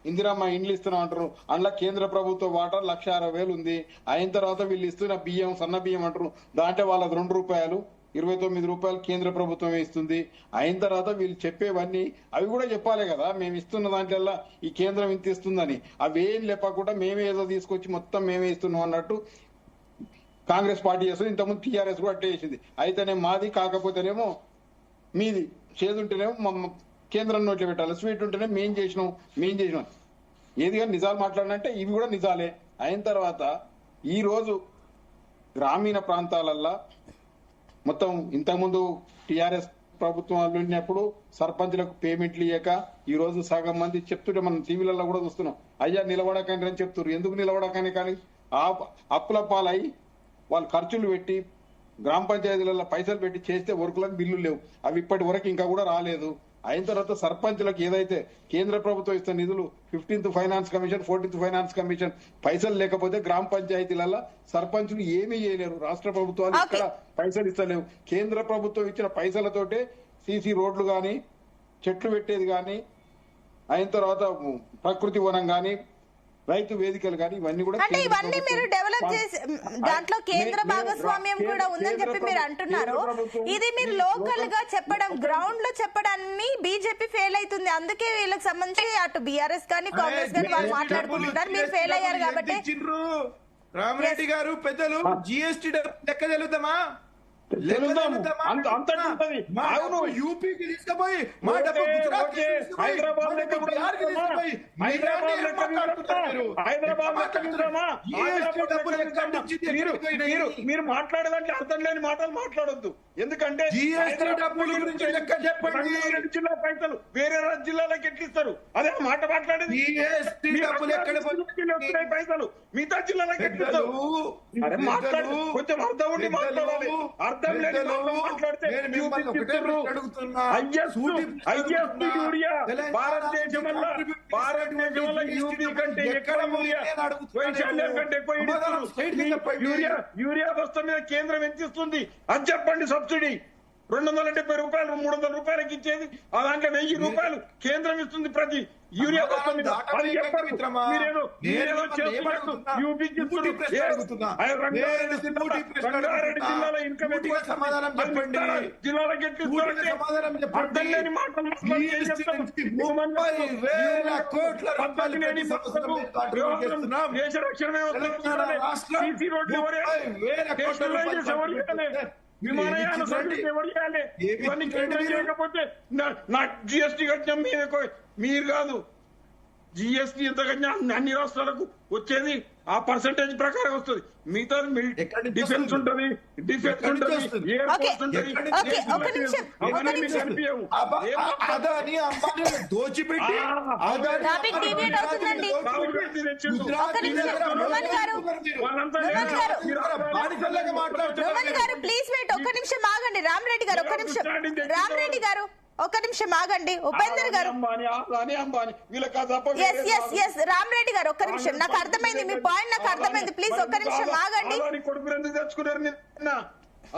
ఇందిరమ్మ ఇండ్లు ఇస్తున్నాం అంటారు, అందులో కేంద్ర ప్రభుత్వ వాటర్ 1,60,000 ఉంది. అయిన తర్వాత వీళ్ళు ఇస్తున్న బియ్యం సన్న బియ్యం అంటారు, దాంట్లో వాళ్ళది ₹2, 29 రూపాయలు కేంద్ర ప్రభుత్వమే ఇస్తుంది. అయిన తర్వాత వీళ్ళు చెప్పేవన్నీ అవి కూడా చెప్పాలి కదా, మేము ఇస్తున్న దాంట్లో ఈ కేంద్రం ఇంత ఇస్తుందని. అవేం లేపకుండా మేమే ఏదో తీసుకొచ్చి మొత్తం మేమే ఇస్తున్నాం అన్నట్టు కాంగ్రెస్ పార్టీ చేస్తుంది. ఇంతకుముందు టీఆర్ఎస్ కూడా అట్టే చేసింది. అయితేనే మాది, కాకపోతేనేమో మీది. చేదుంటేనేమో కేంద్రం నోట్లో పెట్టాలి, స్వీట్ ఉంటేనే మేం చేసినాం. ఏది కానీ నిజాలు మాట్లాడినంటే ఇవి కూడా నిజాలే. అయిన తర్వాత ఈ రోజు గ్రామీణ ప్రాంతాలల్లో మొత్తం ఇంతకుముందు టీఆర్ఎస్ ప్రభుత్వం ఉన్నప్పుడు సర్పంచ్లకు పేమెంట్లు ఇయ్యక ఈ రోజు సగం మంది చెప్తుంటే మనం టీవీలలో కూడా చూస్తున్నాం, అయ్యా నిలబడకండి అని చెప్తున్నారు. ఎందుకు నిలబడకని? కానీ అప్పుల పాలై వాళ్ళు ఖర్చులు పెట్టి గ్రామ పంచాయతీలలో పైసలు పెట్టి చేస్తే వర్కులకు బిల్లులు లేవు. అవి ఇప్పటి వరకు ఇంకా కూడా రాలేదు. అయిన తర్వాత సర్పంచ్లకు ఏదైతే కేంద్ర ప్రభుత్వం ఇస్తున్న నిధులు 15th finance commission 14th finance commission పైసలు లేకపోతే గ్రామ పంచాయతీలలో సర్పంచులు ఏమీ చేయలేరు. రాష్ట్ర ప్రభుత్వాలు ఇక్కడ పైసలు ఇస్తలేవు. కేంద్ర ప్రభుత్వం ఇచ్చిన పైసలతోటే సీసీ రోడ్లు గాని, చెట్లు పెట్టేది గాని, అయిన తర్వాత ప్రకృతి వనం గాని, రైతు వేదికలు కానీ ఇవన్నీ కూడా అంటే ఇవన్నీ మీరు డెవలప్ చేసి దాంట్లో కేంద్ర భాగస్వామ్యం కూడా ఉందని చెప్పి మీరు అంటున్నారు. ఇది మీరు లోకల్ గా చెప్పడం, గ్రౌండ్ లో చెప్పడాన్ని బీజేపీ ఫెయిల్ అవుతుంది. అందుకే వీళ్ళకి సంబంధించి అటు బీఆర్ఎస్ కానీ కాంగ్రెస్ కానీ వాళ్ళు మాట్లాడుకుంటున్నారు. మీరు ఫెయిల్ అయ్యారు కాబట్టి. రామరెడ్డి గారు పెద్దలు జిఎస్టీ లెక్క తెలుద్దామా? యూపీకి తీసుకుపోయి మా డబ్బు హైదరాబాద్ మీరు మాట్లాడేదాంట్లో అర్థం లేని మాటలు మాట్లాడొద్దు. ఎందుకంటే జిఎస్టీ డబ్బుల గురించి లెక్క చెప్పండి. జిల్లా పైసలు వేరే జిల్లాలకు ఎట్లిస్తారు? అదే మాట మాట్లాడేది. జిఎస్టీ డబ్బులు ఎక్కడ వస్తున్నాయి పైసలు మిగతా జిల్లాలకు ఎట్లిస్తారు? కొంచెం అర్థం ఉండి మాట్లాడాలి. అర్థం లేని మాట్లాడితే భారతదేశంలో యూపీ కంటే ఎక్కువ వైశాల్యం కంటే ఎక్కువ యూరియా బస్తా మీద కేంద్రం ఎంత ఇస్తుంది అది చెప్పండి. సబ్సిడీ 270 రూపాయలు 300 రూపాయలకి ఇచ్చేది, ఆ దాంట్లో 1000 రూపాయలు కేంద్రం ఇస్తుంది ప్రతి యూరియా బస్తా మీద. అది చెప్పండి. మీరేదో చేస్తున్నట్టు యూపీకి రంగారెడ్డి జిల్లాలో ఇన్కమ్ జిల్లాలకు ఎట్లిస్తారంటే అర్థం లేని మాటలు దేశ రక్షణ విమానయాన సర్వీస్ ఎవరు చేయాలి? ఇవన్నీ కేంద్రం చేయకపోతే నా జిఎస్టీ కట్టిన మీరు కాదు. జిఎస్టీ ఎంత కట్టినా అన్ని రాష్ట్రాలకు వచ్చేది ఆ పర్సెంటేజ్ ప్రకారం వస్తుంది. మిగతా డిఫెన్స్ ఉంటుంది, ఎయిర్ ఫోర్స్ ఉంటుంది. దోచిపెట్టి ప్లీజ్ వెయిట్, ఒక్క నిమిషం ఆగండి. రామరెడ్డి గారు ఒక్క నిమిషం. రామరెడ్డి గారు ఒక్క నిమిషం ఆగండి. ఉపేందర్ గారు, రామరెడ్డి గారు ఒక్క నిమిషం. నాకు అర్థమైంది మీ పాయింట్, నాకు అర్థమైంది. ప్లీజ్ ఒక్క నిమిషం ఆగండి.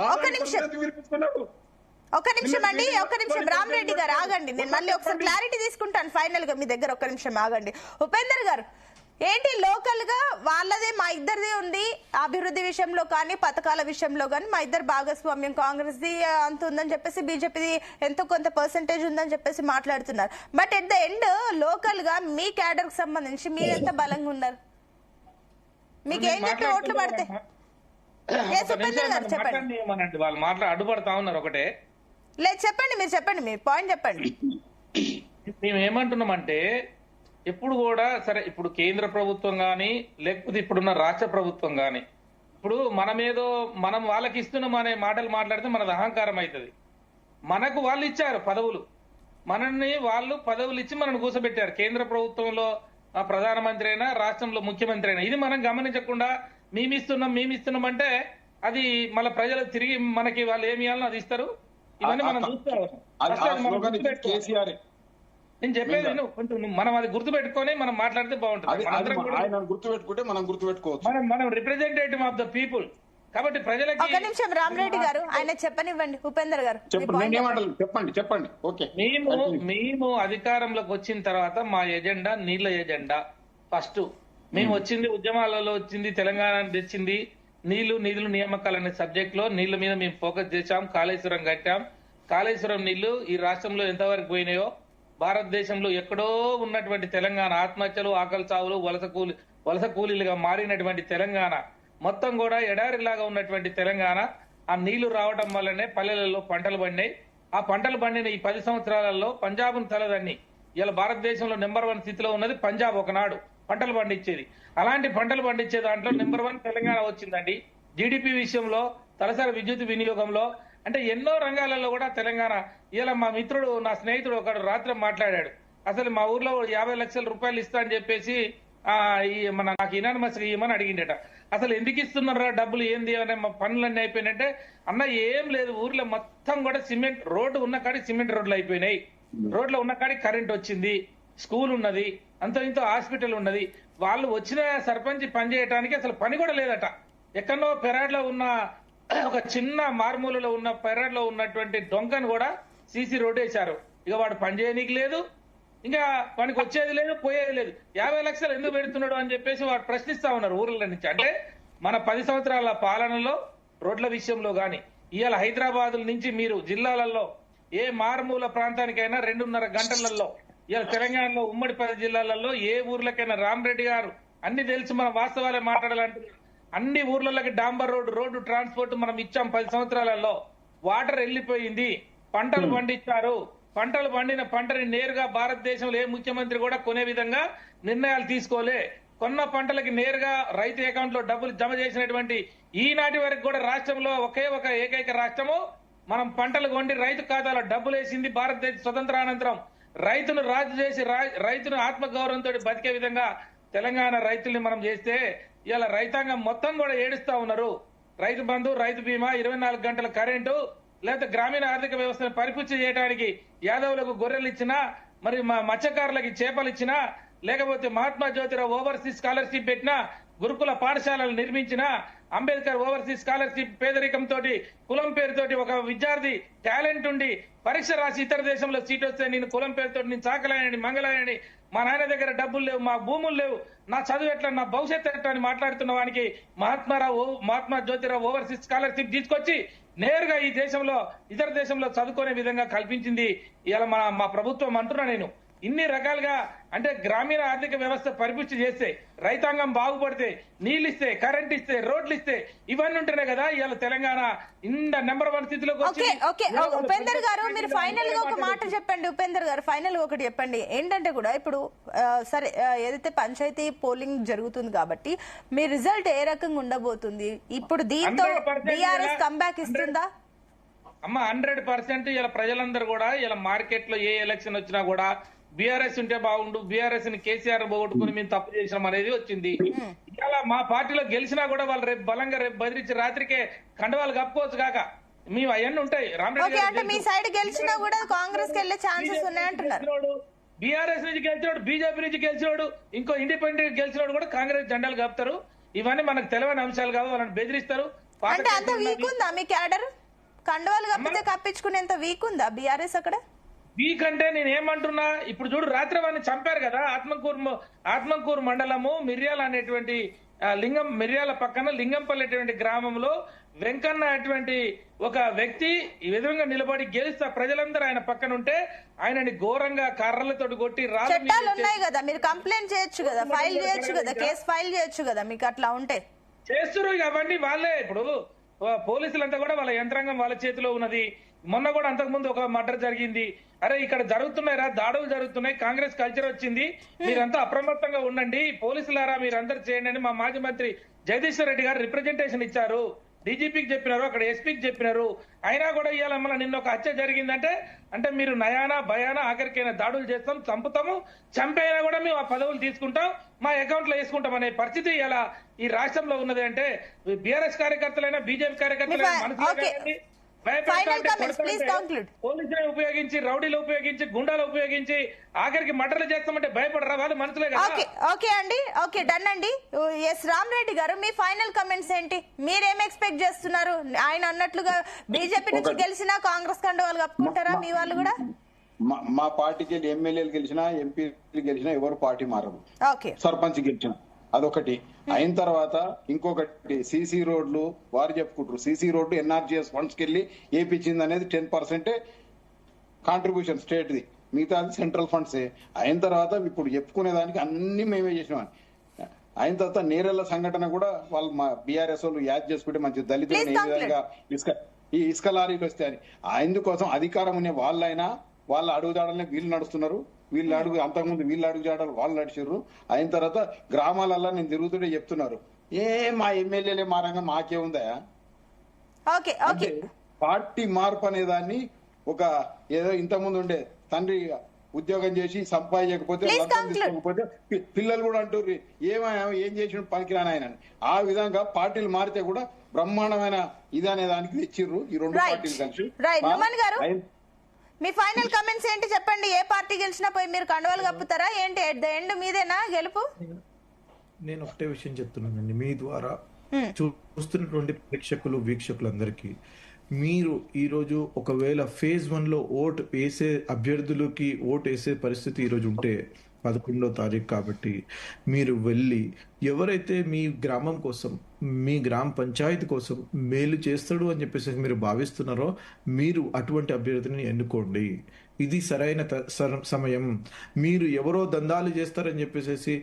ఒక్క నిమిషం అండి, ఒక్క నిమిషం. రామరెడ్డి గారు ఆగండి, నేను మళ్ళీ ఒకసారి క్లారిటీ తీసుకుంటాను ఫైనల్ గా మీ దగ్గర. ఒక్క నిమిషం ఆగండి. ఉపేందర్ గారు, ఏంటి లోకల్ గా వాళ్ళదే మా ఇద్దరిది ఉంది, అభివృద్ధి విషయంలో కానీ పథకాల విషయంలో కానీ మా ఇద్దరు భాగస్వామ్యం, కాంగ్రెస్ ది అంత ఉందని చెప్పేసి బీజేపీది ఎంతో కొంత పర్సెంటేజ్ ఉందని చెప్పేసి మాట్లాడుతున్నారు. But at the end local గా మీ క్యాడర్ కి సంబంధించి మీరు ఎంత బలంగా ఉన్నారు? మీకు ఏం చెప్పి ఓట్లు పడితే ఉపేందర్ గారు చెప్పండి. వాళ్ళు అడ్డుపడతా ఉన్నారు ఒకటే. లేదు చెప్పండి, మీరు చెప్పండి, మీ పాయింట్ చెప్పండి. మేము ఏమంటున్నామంటే ఎప్పుడు కూడా సరే, ఇప్పుడు కేంద్ర ప్రభుత్వం గాని లేకపోతే ఇప్పుడున్న రాష్ట్ర ప్రభుత్వం గాని ఇప్పుడు మనం వాళ్ళకి ఇస్తున్నాం అనే మాటలు మాట్లాడితే మనది అహంకారం అవుతుంది. మనకు వాళ్ళు ఇచ్చారు పదవులు, మనల్ని వాళ్ళు పదవులు ఇచ్చి మనల్ని కూర్చోబెట్టారు. కేంద్ర ప్రభుత్వంలో ప్రధానమంత్రి అయినా రాష్ట్రంలో ముఖ్యమంత్రి అయినా ఇది మనం గమనించకుండా మేమిస్తున్నాం అంటే అది మళ్ళీ ప్రజలు తిరిగి మనకి వాళ్ళు ఏమి ఇవ్వాలో అది ఇస్తారు. ఇవన్నీ మనం చూస్తాం. నేను చెప్పేది కొంచెం మనం అది గుర్తుపెట్టుకొని మనం మాట్లాడితే బాగుంటుంది. మనం రిప్రజెంటేటివ్ ఆఫ్ ద పీపుల్ కాబట్టి ప్రజలకి. ఒక నిమిషం రామరెడ్డి గారు, ఆయన చెప్పనివ్వండి. ఉపేందర్ గారు చెప్పండి. ఓకే, మేము అధికారంలోకి వచ్చిన తర్వాత మా ఎజెండా నీళ్ల ఎజెండా. ఫస్ట్ మేము వచ్చింది ఉద్యమాలలో వచ్చింది, తెలంగాణ తెచ్చింది నీళ్లు నిధులు నియామకాలు అనే సబ్జెక్ట్ లో నీళ్ల మీద మేము ఫోకస్ చేశాం. కాళేశ్వరం కట్టాం. కాళేశ్వరం నీళ్లు ఈ రాష్ట్రంలో ఎంతవరకు పోయినాయో, భారతదేశంలో ఎక్కడో ఉన్నటువంటి తెలంగాణ ఆత్మహత్యలు, ఆకలి చావులు, వలస కూలీలుగా మారినటువంటి తెలంగాణ మొత్తం కూడా ఎడారిలాగా ఉన్నటువంటి తెలంగాణ ఆ నీళ్లు రావడం వల్లనే పల్లెలలో పంటలు పండినాయి. ఆ పంటలు పండిన ఈ 10 సంవత్సరాలలో పంజాబ్ను తలదన్ని ఇలా భారతదేశంలో నెంబర్ 1 స్థితిలో ఉన్నది పంజాబ్. ఒకనాడు పంటలు పండించేది. అలాంటి పంటలు పండించే దాంట్లో నెంబర్ 1 తెలంగాణ వచ్చిందండి. జీడిపి విషయంలో, తలసరి విద్యుత్ వినియోగంలో, అంటే ఎన్నో రంగాలలో కూడా తెలంగాణ. ఇలా మా మిత్రుడు, నా స్నేహితుడు ఒకడు రాత్రి మాట్లాడాడు. అసలు మా ఊర్లో 50 లక్షల రూపాయలు ఇస్తా అని చెప్పేసి నాకు ఇనానిమస్ ఇవ్వమని అడిగిండట. అసలు ఎందుకు ఇస్తున్నారా డబ్బులు, ఏంది అనే మా పనులన్నీ అయిపోయినట్టే. అన్న ఏం లేదు, ఊర్లో మొత్తం కూడా సిమెంట్ రోడ్డు ఉన్న కాడి సిమెంట్ రోడ్లు అయిపోయినాయి. రోడ్లో ఉన్న కాడి కరెంట్ వచ్చింది, స్కూల్ ఉన్నది, అంత ఇంత హాస్పిటల్ ఉన్నది. వాళ్ళు వచ్చిన సర్పంచ్ పని చేయడానికి అసలు పని కూడా లేదట. ఎక్కడో పెరాడ్లో ఉన్న ఒక చిన్న మార్మూలలో ఉన్న పెరాడ్లో ఉన్నటువంటి డొంకను కూడా సీసీ రోడ్ వేశారు. ఇక వాడు పని చేయనీకి లేదు, ఇంకా వానికి వచ్చేది లేదు, పోయేది లేదు. 50 లక్షలు ఎందుకు పెడుతున్నాడు అని చెప్పేసి వాడు ప్రశ్నిస్తా ఉన్నారు ఊర్ల నుంచి. అంటే మన 10 సంవత్సరాల పాలనలో రోడ్ల విషయంలో గాని, ఇవాళ హైదరాబాద్ నుంచి మీరు జిల్లాలలో ఏ మారుమూల ప్రాంతానికైనా 2.5 గంటలలో, ఇవాళ తెలంగాణలో ఉమ్మడి 10 జిల్లాలలో ఏ ఊర్లకైనా రామరెడ్డి గారు అన్ని తెలిసి మన వాస్తవాలే మాట్లాడాలంటున్నారు. అన్ని ఊర్లలోకి డాంబర్ రోడ్డు ట్రాన్స్పోర్ట్ మనం ఇచ్చాం 10 సంవత్సరాలలో. వాటర్ వెళ్లిపోయింది, పంటలు పండించారు. పంటలు పండిన పంటని నేరుగా భారతదేశంలో ఏ ముఖ్యమంత్రి కూడా కొనే విధంగా నిర్ణయాలు తీసుకోలే. కొన్న పంటలకి నేరుగా రైతు అకౌంట్ లో డబ్బులు జమ చేసినటువంటి ఈనాటి వరకు కూడా రాష్ట్రంలో ఒకే ఒక ఏకైక రాష్ట్రము మనం పంటలు కొండి రైతు ఖాతాలో డబ్బులు వేసింది భారతదేశ స్వతంత్రానంతరం. రైతును రాజు చేసి రైతును ఆత్మగౌరవంతో బతికే విధంగా తెలంగాణ రైతుల్ని మనం చేస్తే ఇలా రైతాంగం మొత్తం కూడా ఏడుస్తా ఉన్నారు. రైతు బంధు, రైతు బీమా, 24 గంటల కరెంటు, లేకపోతే గ్రామీణ ఆర్థిక వ్యవస్థను పరిపుష్టి చేయడానికి యాదవులకు గొర్రెలు ఇచ్చినా, మరి మా మత్స్యకారులకి చేపలు ఇచ్చినా, లేకపోతే మహాత్మా జ్యోతిరావు ఓవర్సీస్ స్కాలర్షిప్ పెట్టినా, గురుకుల పాఠశాలలు నిర్మించినా, అంబేద్కర్ ఓవర్సీస్ స్కాలర్షిప్ పేదరికంతో కులం పేరుతోటి ఒక విద్యార్థి టాలెంట్ ఉండి పరీక్ష రాసి ఇతర దేశంలో సీట్ వస్తే నేను కులం పేరుతో నేను చాకలాయని మంగళాయని, మా నాయన దగ్గర డబ్బులు లేవు, మా భూములు లేవు, నా చదువు ఎట్లా, నా భవిష్యత్తు ఎట్లా అని మాట్లాడుతున్న వానికి మహాత్మా జ్యోతిరావు ఓవర్సీస్ స్కాలర్షిప్ తీసుకొచ్చి నేరుగా ఈ దేశంలో ఇతర దేశంలో చదువుకునే విధంగా కల్పించింది ఇలా మా ప్రభుత్వం అంటున్నా నేను. ఇన్ని రకాలుగా అంటే గ్రామీణ ఆర్థిక వ్యవస్థ పరిపుష్టి చేస్తే, రైతాంగం బాగుపడితే, నీళ్లు ఇస్తే, కరెంట్ ఇస్తే, రోడ్లు ఇస్తే, ఇవన్నీ ఉంటేనే కదా ఇవాళ తెలంగాణ ఇంత నెంబర్ 1 స్థితిలోకి వచ్చింది. ఉపేందర్ గారు, మీరు ఫైనల్ గా ఒక మాట చెప్పండి. ఉపేందర్ గారు ఫైనల్ గా ఒకటి చెప్పండి. ఏంటంటే కూడా ఇప్పుడు సరే ఏదైతే పంచాయతీ పోలింగ్ జరుగుతుంది కాబట్టి మీ రిజల్ట్ ఏ రకంగా ఉండబోతుంది? ఇప్పుడు దీంతో బీఆర్ఎస్ కంబ్యాక్ ఇస్తుందా? అమ్మ 100% ఇలా ప్రజలందరూ కూడా ఇలా మార్కెట్ లో ఏ ఎలక్షన్ వచ్చినా కూడా బీఆర్ఎస్ ఉంటే బాగుండు, బీఆర్ఎస్ ని కేసీఆర్ పోగొట్టుకుని మేము తప్పు చేసినాం అనేది వచ్చింది. ఇలా మా పార్టీలో గెలిచినా కూడా వాళ్ళు రేపు బలంగా బెదిరించి రాత్రికే కండవాళ్ళు కప్పుకోవచ్చు కాక మేము అవన్నీ ఉంటాయి. రామరెడ్డి మీ సైడ్ గెలిచినా కూడా కాంగ్రెస్ కి వెళ్ళే ఛాన్సెస్ ఉన్నాయంటున్నారు. బీఆర్ఎస్ నుంచి గెలిచినోడు, బీజేపీ నుంచి గెలిచినోడు, ఇంకో ఇండిపెండెంట్ గెలిచినోడు కూడా కాంగ్రెస్ జెండాలు కప్పుతారు. ఇవన్నీ మనకు తెలియని అంశాలు కాదు, వాళ్ళని బెదిరిస్తారు. అంటే అంత వీక్ ఉందా మీ క్యాడర్? కండవాలు కప్పితే కప్పించుకునేంత వీక్ ఉందా బీఆర్ఎస్ అక్కడ? వీక్ అంటే నేను ఏమంటున్నా, ఇప్పుడు చూడు రాత్రి వాడిని చంపారు కదా, ఆత్మకూరు మండలము మిర్యాల అనేటువంటి మిర్యాల పక్కన లింగంపల్లి అటువంటి గ్రామంలో వెంకన్న అటువంటి ఒక వ్యక్తి ఈ విధంగా నిలబడి గెలుస్తా ప్రజలందరూ ఆయన పక్కన ఉంటే ఆయనని ఘోరంగా కర్రలతో కొట్టి చట్టాలు ఉన్నాయి కదా, మీరు కంప్లైంట్ చేయొచ్చు కదా, ఫైల్ చేయొచ్చు కదా, కేసు ఫైల్ చేయొచ్చు కదా, మీకు అట్లా ఉంటే చేస్తున్నారు. ఇక అవన్నీ వాళ్ళే, ఇప్పుడు పోలీసులంతా కూడా వాళ్ళ యంత్రాంగం వాళ్ళ చేతిలో ఉన్నది. మొన్న కూడా అంతకుముందు ఒక మర్డర్ జరిగింది. అరే ఇక్కడ జరుగుతున్నాయిరా, దాడులు జరుగుతున్నాయి, కాంగ్రెస్ కల్చర్ వచ్చింది, మీరంతా అప్రమత్తంగా ఉండండి, పోలీసులారా మీరందరూ చేయండి అని మా మాజీ మంత్రి జగదీశ్వర్ రెడ్డి గారు రిప్రజెంటేషన్ ఇచ్చారు. డీజీపీకి చెప్పినారు, అక్కడ ఎస్పీకి చెప్పినారు. అయినా కూడా ఇవాళ మళ్ళీ నిన్న ఒక హత్య జరిగిందంటే అంటే మీరు నయానా భయానా ఆఖరికైనా దాడులు చేస్తాం, చంపుతాము, చంపైనా కూడా మేము ఆ పదవులు తీసుకుంటాం, మా అకౌంట్ లో వేసుకుంటాం అనే పరిస్థితి ఇలా ఈ రాష్ట్రంలో ఉన్నది. అంటే బీఆర్ఎస్ కార్యకర్తలైనా బీజేపీ కార్యకర్తలైనా మనసు పోలీసులను ఉపయోగించి, రౌడీలు ఉపయోగించి, గుండాలు ఉపయోగించి ఆఖరికి మర్డర్లు చేస్తామంటే భయపడరా వాళ్ళు మనుషులే కదా. ఓకే అండి, ఓకే డన్ అండి. ఎస్ రామరెడ్డి గారు, మీ ఫైనల్ కమెంట్స్ ఏంటి? మీరేం ఎక్స్పెక్ట్ చేస్తున్నారు? ఆయన అన్నట్లుగా బీజేపీ నుంచి గెలిచినా కాంగ్రెస్ కండువాలు కప్పుకుంటారా మీ వాళ్ళు కూడా? మా పార్టీకి ఎమ్మెల్యేలు గెలిచినా ఎంపీలు గెలిచినా ఎవరు పార్టీ మారరు. ఓకే, సర్పంచ్ గెలిచిన అదొకటి అయిన తర్వాత ఇంకొకటి సీసీ రోడ్లు వారు చెప్పుకుంటారు. సీసీ రోడ్డు ఎన్ఆర్జీఎస్ ఫండ్స్ కి వెళ్ళి ఏపించింది అనేది 10% కాంట్రిబ్యూషన్ స్టేట్ ది, మిగతా సెంట్రల్ ఫండ్స్. అయిన తర్వాత ఇప్పుడు చెప్పుకునేదానికి అన్ని మేమే చేసినాం. అయిన తర్వాత నేరెళ్ల సంఘటన కూడా వాళ్ళు మా బీఆర్ఎస్ వాళ్ళు యాద్ చేసుకుంటే మంచి దళితులను ఏ విధంగా ఇసుక లారీలు వస్తాయని, అందుకోసం అధికారం ఉన్న వాళ్ళైనా వాళ్ళ అడుగుదాడలనే వీళ్ళు నడుస్తున్నారు. అంతకుముందు వీళ్ళు అడుగుజాడలు వాళ్ళు నడిచారు. అయిన తర్వాత గ్రామాలల్లో నేను తిరుగుతుంటే చెప్తున్నారు, మా ఎమ్మెల్యేలే మారంగా మాకే ఉందా? అంటే పార్టీ మార్పు అనే దాన్ని ఒక ఏదో ఇంతకుముందు ఉండే తండ్రి ఉద్యోగం చేసి సంపాదించకపోతే పిల్లలు కూడా అంటారు ఏం చేసిన పనికిరాని ఆయన. ఆ విధంగా పార్టీలు మారితే కూడా బ్రహ్మాండమైన ఇది అనే దానికి తెచ్చిర్రు ఈ రెండు పార్టీలు కలిసి. మీ ఫైనల్ కమెంట్స్ ఏంటి చెప్పండి? ఏ పార్టీ గెలిచినా పోయి మీరు కండువాలు కప్పుతారా ఏంటి? ఎట్ ద ఎండ్ మీదేనా గెలుపు? నేను ఒకటే విషయం చెప్తున్నానండి మీ ద్వారా చూస్తున్నటువంటి ప్రేక్షకులు వీక్షకులందరికీ, మీరు ఈరోజు ఒకవేళ ఫేజ్ 1లో ఓటు వేసే అభ్యర్థులకి ఓటు వేసే పరిస్థితి ఈరోజు ఉంటే 11వ తారీఖు కాబట్టి మీరు వెళ్ళి ఎవరైతే మీ గ్రామం కోసం, మీ గ్రామ పంచాయతీ కోసం మేలు చేస్తాడు అని చెప్పేసి మీరు భావిస్తున్నారో మీరు అటువంటి అభ్యర్థిని ఎన్నుకోండి. ఇది సరైన సమయం. మీరు ఎవరో దందాలు చేస్తారని చెప్పేసి,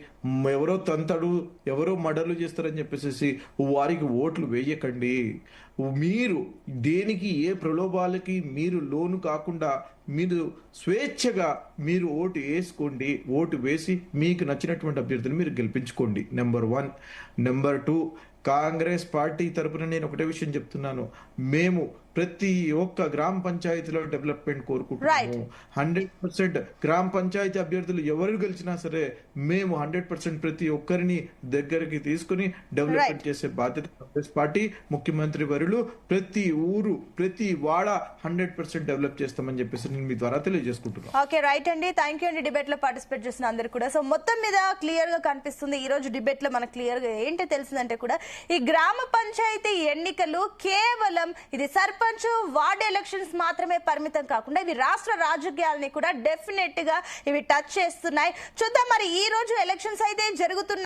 ఎవరో తంతడు, ఎవరో మర్డర్లు చేస్తారని చెప్పేసి వారికి ఓట్లు వేయకండి. మీరు దేనికి ఏ ప్రలోభాలకి మీరు లోను కాకుండా మీరు స్వేచ్ఛగా మీరు ఓటు వేసుకోండి. ఓటు వేసి మీకు నచ్చినటువంటి అభ్యర్థులు మీరు గెలిపించుకోండి. నెంబర్ 1. నెంబర్ 2, కాంగ్రెస్ పార్టీ తరపున నేను ఒకటే విషయం చెప్తున్నాను, మేము ప్రతి ఒక్క గ్రామ పంచాయతీలో డెవలప్మెంట్ కోరుకుంటున్నాము. 100% గ్రామ పంచాయతీ అభ్యర్థులు ఎవరు గెలిచినా సరే మేము 100% ప్రతి ఒక్కరిని దగ్గరికి తీసుకుని డెవలప్మెంట్ చేసే బాధ్యత కాంగ్రెస్ పార్టీ, ముఖ్యమంత్రి వర్యులు ప్రతి ఊరు ప్రతి వాడ 100% డెవలప్ చేస్తామని చెప్పేసి నేను మీ ద్వారా తెలియజేసుకుంటున్నాను. ఓకే రైట్ అండి, థ్యాంక్ యూ అండి. డిబేట్ లో పార్టిసిపేట్ చేసిన అందరు కూడా. సో మొత్తం మీద క్లియర్ గా కనిపిస్తుంది ఈ రోజు డిబేట్ లో మనకు క్లియర్ గా ఏంటి తెలిసిందంటే కూడా ఈ గ్రామ పంచాయతీ ఎన్నికలు కేవలం ఇది సర్పంచ్ వార్డ్ ఎలక్షన్స్ మాత్రమే పరిమితం కాకుండా ఇవి రాష్ట్ర రాజకీయాలని కూడా డెఫినెట్ గా ఇవి టచ్ చేస్తున్నాయి. చూద్దాం మరి ఈ రోజు ఎలక్షన్స్ అయితే జరుగుతున్నాయి.